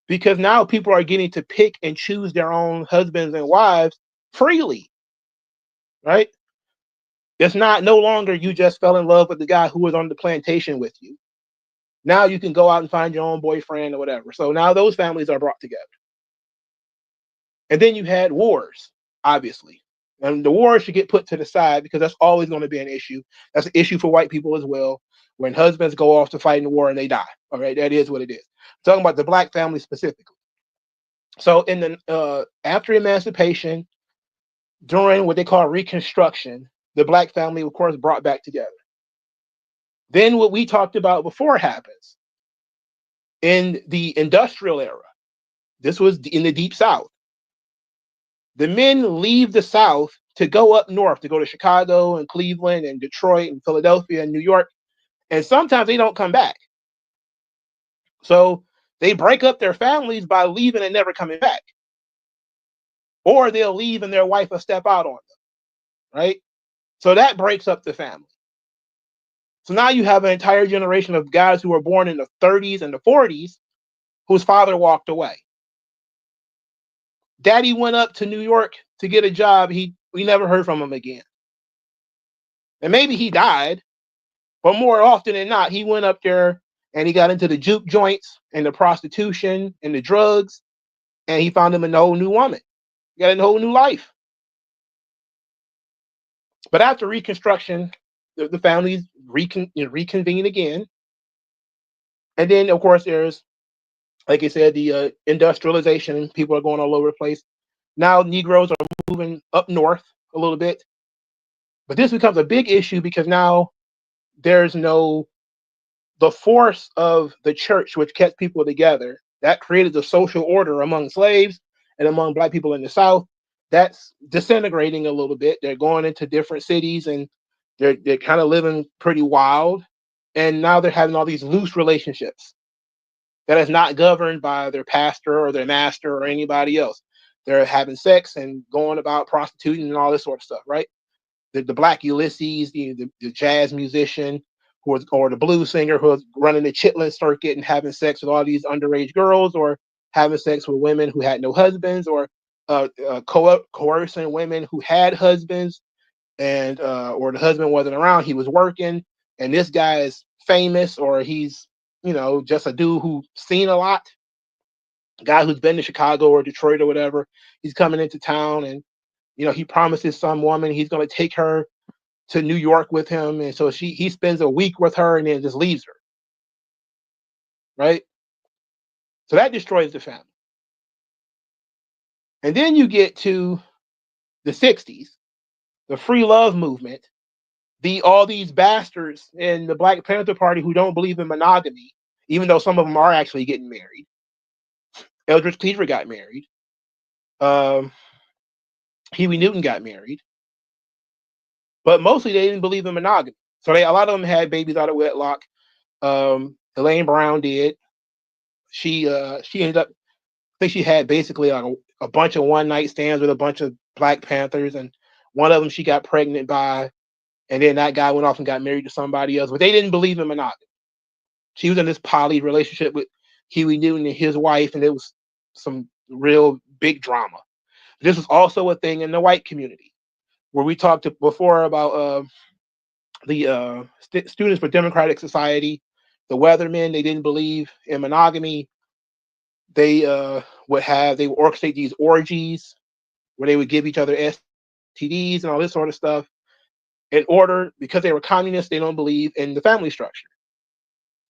because now people are getting to pick and choose their own husbands and wives freely, right? It's not no longer you just fell in love with the guy who was on the plantation with you. Now you can go out and find your own boyfriend or whatever. So now those families are brought together. And then you had wars, obviously. And the wars should get put to the side because that's always going to be an issue. That's an issue for white people as well. When husbands go off to fight in the war and they die. All right, that is what it is. I'm talking about the black family specifically. So in the after emancipation, during what they call Reconstruction, the black family, of course, brought back together. Then what we talked about before happens. In the industrial era, this was in the Deep South. The men leave the South to go up north, to go to Chicago and Cleveland and Detroit and Philadelphia and New York. And sometimes they don't come back. So they break up their families by leaving and never coming back. Or they'll leave and their wife will step out on them, right? So that breaks up the family. So now you have an entire generation of guys who were born in the 30s and the 40s whose father walked away. Daddy went up to New York to get a job. We never heard from him again. And maybe he died, but more often than not, he went up there and he got into the juke joints and the prostitution and the drugs, and he found him a whole new woman. He got a whole new life. But after Reconstruction, the families reconvene again. And then, of course, there's, like I said, the industrialization. People are going all over the place. Now Negroes are moving up north a little bit. But this becomes a big issue because now there's the force of the church, which kept people together. That created the social order among slaves and among black people in the South. That's disintegrating a little bit. They're going into different cities and they're kind of living pretty wild. And now they're having all these loose relationships that is not governed by their pastor or their master or anybody else. They're having sex and going about prostituting and all this sort of stuff, right? The Black Ulysses, the jazz musician, or the blues singer who was running the Chitlin circuit and having sex with all these underage girls, or having sex with women who had no husbands, or coercing women who had husbands, and or the husband wasn't around, he was working, and this guy is famous, or he's just a dude who's seen a lot, guy who's been to Chicago or Detroit or whatever. He's coming into town, and he promises some woman he's going to take her to New York with him, and so he spends a week with her and then just leaves her, right? So that destroys the family. And then you get to the 60s, the free love movement, all these bastards in the Black Panther Party who don't believe in monogamy, even though some of them are actually getting married. Eldridge Cleaver got married. Huey Newton got married, but mostly they didn't believe in monogamy. So a lot of them had babies out of wedlock. Elaine Brown did. She ended up, I think she had basically like a bunch of one night stands with a bunch of Black Panthers, and one of them she got pregnant by, and then that guy went off and got married to somebody else. But they didn't believe in monogamy. She was in this poly relationship with Huey Newton and his wife, and it was some real big drama. This was also a thing in the white community, where we talked before about the Students for Democratic Society, the Weathermen. They didn't believe in monogamy. They would orchestrate these orgies where they would give each other STDs and all this sort of stuff in order, because they were communists, they don't believe in the family structure.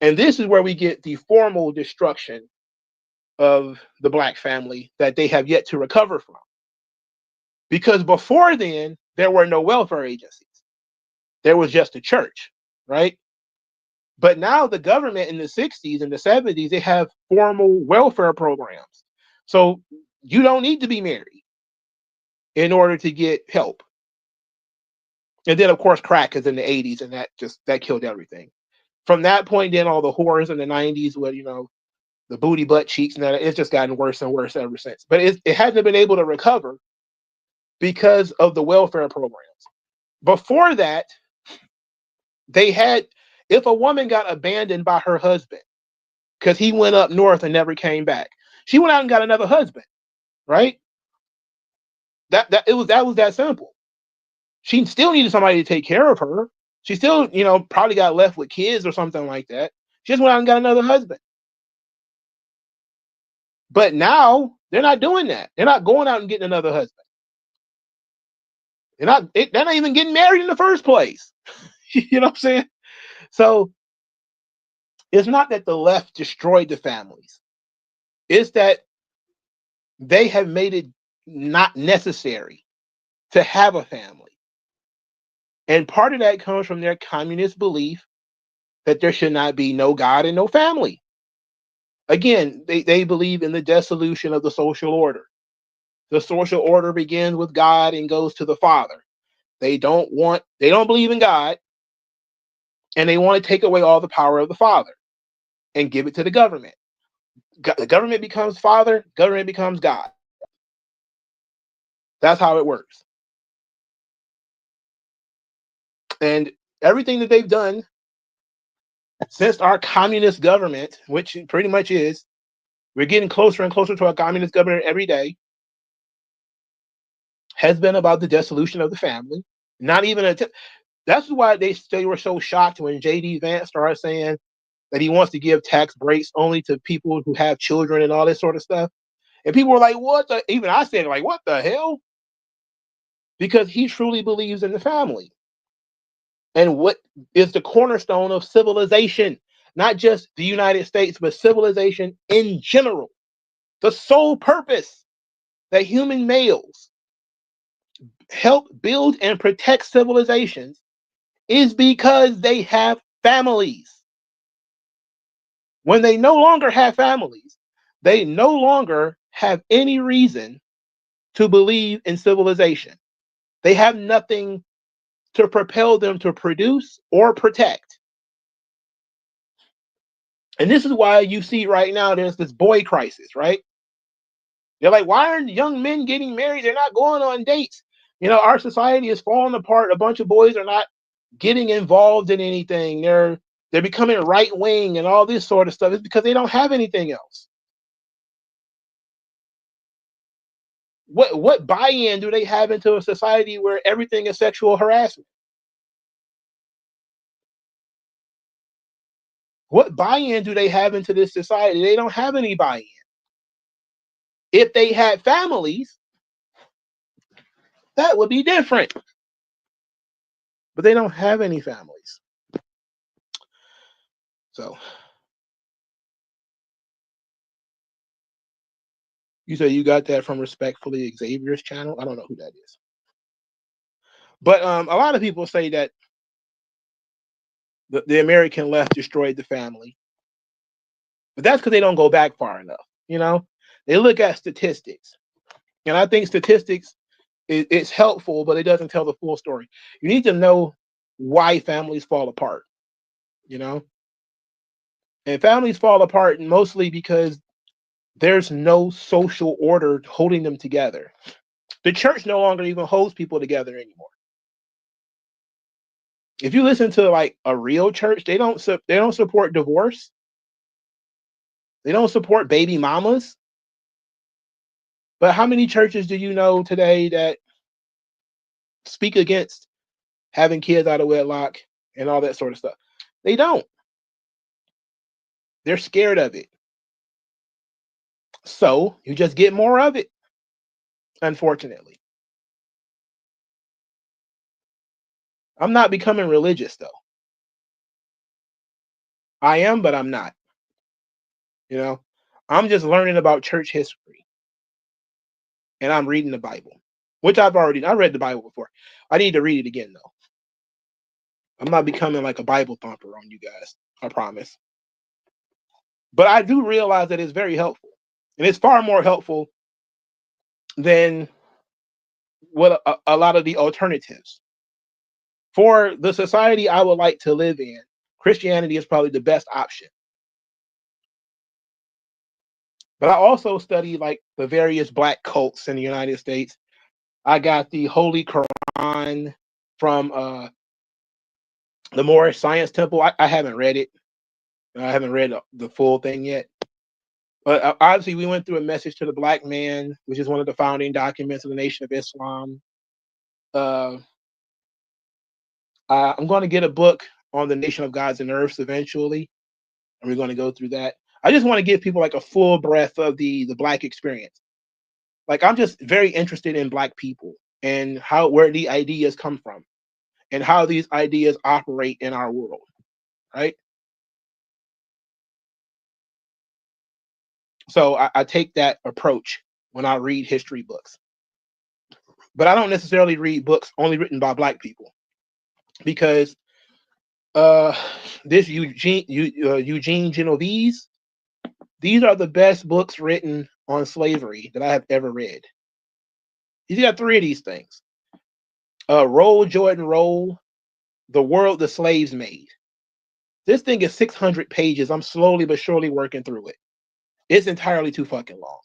And this is where we get the formal destruction of the Black family that they have yet to recover from. Because before then, there were no welfare agencies. There was just a church, right? But now the government in the 60s and the 70s, they have formal welfare programs. So you don't need to be married in order to get help. And then, of course, crack is in the 80s, and that killed everything. From that point, then all the horrors in the 90s with, the booty butt cheeks, and that, it's just gotten worse and worse ever since. But it hasn't been able to recover because of the welfare programs. Before that, if a woman got abandoned by her husband because he went up north and never came back, she went out and got another husband, right? That was that simple. She still needed somebody to take care of her. She still, probably got left with kids or something like that. She just went out and got another husband. But now they're not doing that. They're not going out and getting another husband. They're not even getting married in the first place. You know what I'm saying? So it's not that the left destroyed the families. It's that they have made it not necessary to have a family. And part of that comes from their communist belief that there should not be no God and no family. Again, they believe in the dissolution of the social order. The social order begins with God and goes to the Father. They don't believe in God, and they want to take away all the power of the Father and give it to the government. The government becomes Father, government becomes God. That's how it works. And everything that they've done since our communist government, which it pretty much is, we're getting closer and closer to a communist government every day, has been about the dissolution of the family. Not even that's why they were so shocked when J.D. Vance started saying that he wants to give tax breaks only to people who have children and all this sort of stuff. And people were like, what the? Even I said, like, what the hell? Because he truly believes in the family. And what is the cornerstone of civilization? Not just the United States, but civilization in general. The sole purpose that human males help build and protect civilizations is because they have families. When they no longer have families, they no longer have any reason to believe in civilization. They have nothing to propel them to produce or protect. And this is why you see right now there's this boy crisis, right? They're like, why aren't young men getting married? They're not going on dates. Our society is falling apart. A bunch of boys are not getting involved in anything. They're becoming right wing and all this sort of stuff. It's because they don't have anything else. What buy-in do they have into a society where everything is sexual harassment? What buy-in do they have into this society? They don't have any buy-in. If they had families, that would be different. But they don't have any families. So you say you got that from Respectfully Xavier's channel? I don't know who that is. But a lot of people say that the American left destroyed the family. But that's because they don't go back far enough. They look at statistics. And I think statistics it's helpful, but it doesn't tell the full story. You need to know why families fall apart, you know? And families fall apart mostly because there's no social order holding them together. The church no longer even holds people together anymore. If you listen to like a real church, they don't support divorce. They don't support baby mamas. But how many churches do you know today that speak against having kids out of wedlock and all that sort of stuff? They don't. They're scared of it. So you just get more of it, unfortunately. I'm not becoming religious though. I am, but I'm not. You know, I'm just learning about church history and I'm reading the Bible, which I read the Bible before. I need to read it again though. I'm not becoming like a Bible thumper on you guys. I promise. But I do realize that it's very helpful. And it's far more helpful than what a lot of the alternatives. For the society I would like to live in, Christianity is probably the best option. But I also study like the various black cults in the United States. I got the Holy Quran from the Moorish Science Temple. I haven't read it. I haven't read the full thing yet. But obviously, we went through a message to the black man, which is one of the founding documents of the Nation of Islam. I'm going to get a book on the Nation of Gods and Earths eventually, and we're going to go through that. I just want to give people like a full breadth of the black experience. Like I'm just very interested in black people and where the ideas come from and how these ideas operate in our world, right? So I take that approach when I read history books. But I don't necessarily read books only written by black people because this Eugene Genovese, these are the best books written on slavery that I have ever read. He's got 3 of these things. Roll, Jordan, Roll, The World the Slaves Made. This thing is 600 pages. I'm slowly but surely working through it. It's entirely too fucking long.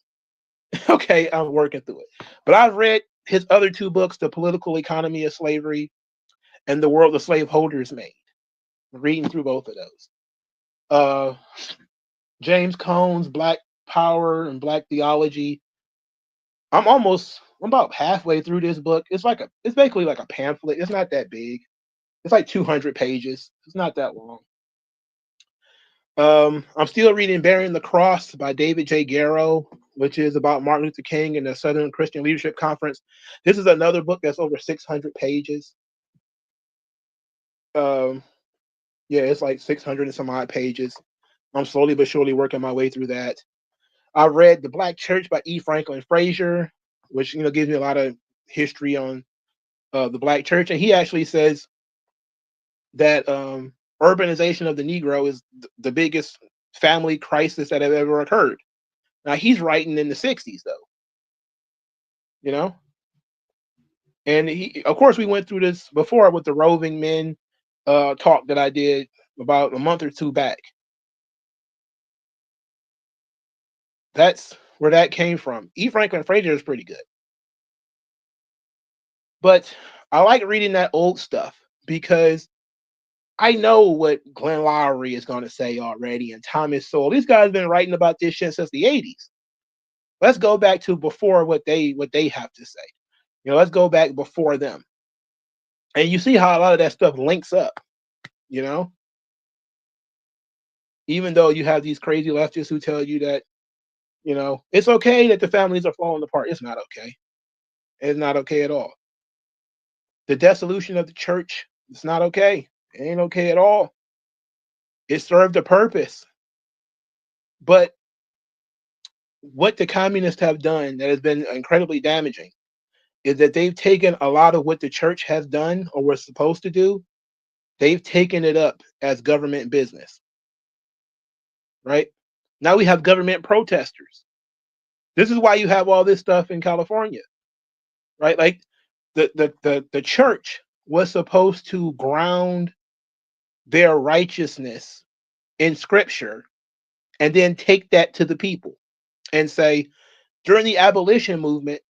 Okay, I'm working through it. But I've read his other 2 books, The Political Economy of Slavery and The World the Slaveholders Made. I'm reading through both of those. James Cone's Black Power and Black Theology. I'm about halfway through this book. It's basically like a pamphlet. It's not that big. It's like 200 pages. It's not that long. I'm still reading Bearing the Cross by David J. Garrow, which is about Martin Luther King and the Southern Christian Leadership Conference. This is another book that's over 600 pages. Yeah, it's like 600 and some odd pages. I'm slowly but surely working my way through that. I read The Black Church by E. Franklin Frazier, which gives me a lot of history on the Black church, and he actually says that urbanization of the Negro is the biggest family crisis that have ever occurred. Now he's writing in the 60s, though, and of course, we went through this before with the roving men talk that I did about a month or 2 back. That's where that came from. E. Franklin Frazier is pretty good. But I like reading that old stuff because I know what Glenn Lowry is going to say already and Thomas Sowell. These guys have been writing about this shit since the 80s. Let's go back to before what they have to say. Let's go back before them. And you see how a lot of that stuff links up, Even though you have these crazy leftists who tell you that, it's okay that the families are falling apart. It's not okay. It's not okay at all. The dissolution of the church, it's not okay. It ain't okay at all. It served a purpose. But what the communists have done that has been incredibly damaging is that they've taken a lot of what the church has done or was supposed to do. They've taken it up as government business. Right? Now we have government protesters. This is why you have all this stuff in California. Right? Like The church was supposed to ground their righteousness in scripture and then take that to the people and say, during the abolition movement,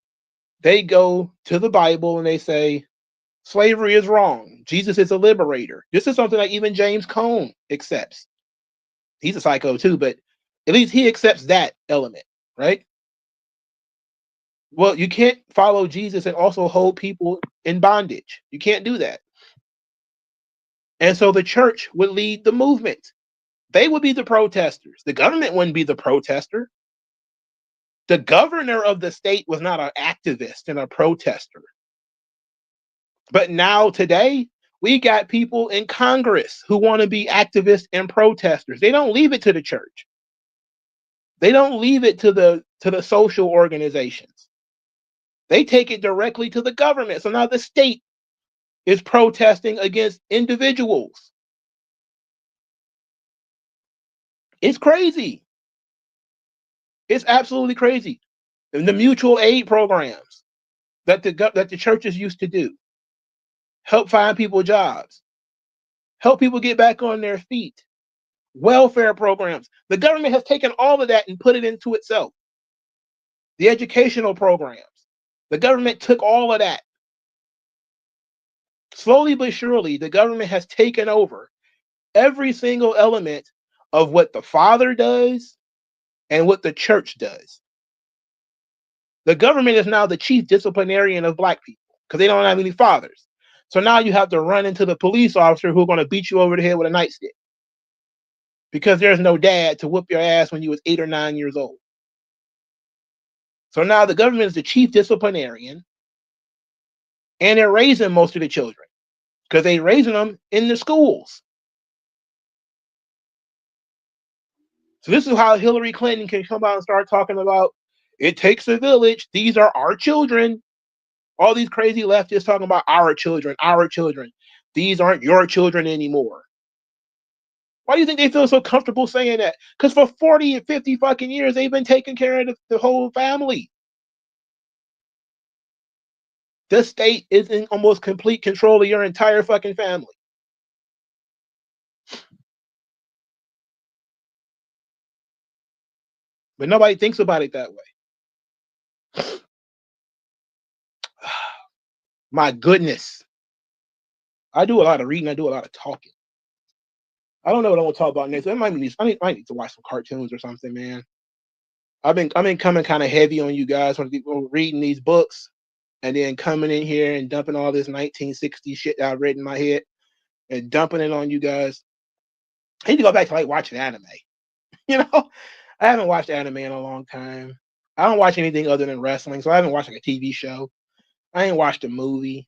they go to the Bible and they say, slavery is wrong. Jesus is a liberator. This is something that even James Cone accepts. He's a psycho too, but at least he accepts that element, right? Well, you can't follow Jesus and also hold people in bondage. You can't do that. And so the church would lead the movement. They would be the protesters. The government wouldn't be the protester. The governor of the state was not an activist and a protester. But now today, we got people in Congress who want to be activists and protesters. They don't leave it to the church. They don't leave it to the social organizations. They take it directly to the government. So now the state is protesting against individuals. It's crazy. It's absolutely crazy. And the mutual aid programs that the churches used to do, help find people jobs, help people get back on their feet, welfare programs. The government has taken all of that and put it into itself. The educational programs, the government took all of that. Slowly but surely, the government has taken over every single element of what the Father does and what the church does. The government is now the chief disciplinarian of black people because they don't have any fathers. So now you have to run into the police officer who are going to beat you over the head with a nightstick because there's no dad to whoop your ass when you was 8 or 9 years old. So now the government is the chief disciplinarian, and they're raising most of the children because they're raising them in the schools. So this is how Hillary Clinton can come out and start talking about it takes a village. These are our children. All these crazy leftists talking about our children, our children. These aren't your children anymore. Why do you think they feel so comfortable saying that? Because for 40 and 50 fucking years, they've been taking care of the whole family. The state is in almost complete control of your entire fucking family. But nobody thinks about it that way. My goodness. I do a lot of reading. I do a lot of talking. I don't know what I want to talk about next. I might need to watch some cartoons or something, man. I've been coming kind of heavy on you guys when people reading these books and then coming in here and dumping all this 1960 shit that I've read in my head and dumping it on you guys. I need to go back to like watching anime. You know, I haven't watched anime in a long time. I don't watch anything other than wrestling, so I haven't watched like a TV show. I ain't watched a movie.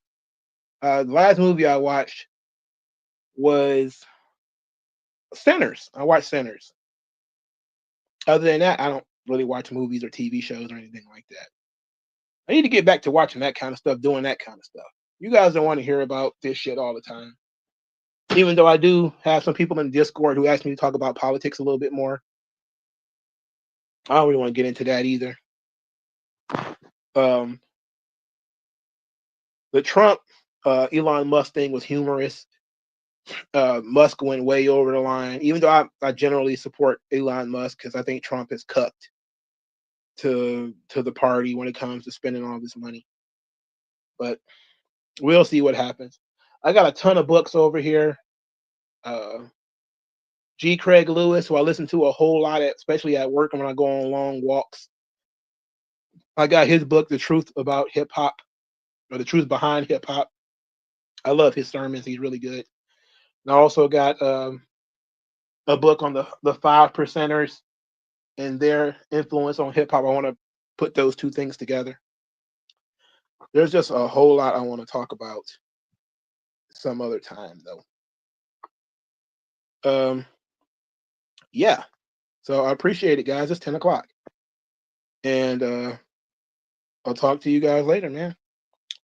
The last movie I watched was Sinners. I watched Sinners. Other than that, I don't really watch movies or TV shows or anything like that. I need to get back to watching that kind of stuff, doing that kind of stuff. You guys don't want to hear about this shit all the time. Even though I do have some people in Discord who ask me to talk about politics a little bit more. I don't really want to get into that either. The Trump Elon Musk thing was humorous. Musk went way over the line, even though I generally support Elon Musk because I think Trump is cucked to the party when it comes to spending all this money. But we'll see what happens. I got a ton of books over here. G. Craig Lewis, who I listen to a whole lot, especially at work and when I go on long walks. I got his book, The Truth About Hip Hop, or The Truth Behind Hip Hop. I love his sermons. He's really good. And I also got a book on the 5%ers and their influence on hip hop. I want to put those two things together. There's just a whole lot I want to talk about some other time, though. Yeah. So I appreciate it, guys. It's 10 o'clock. And I'll talk to you guys later, man.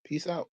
Peace out.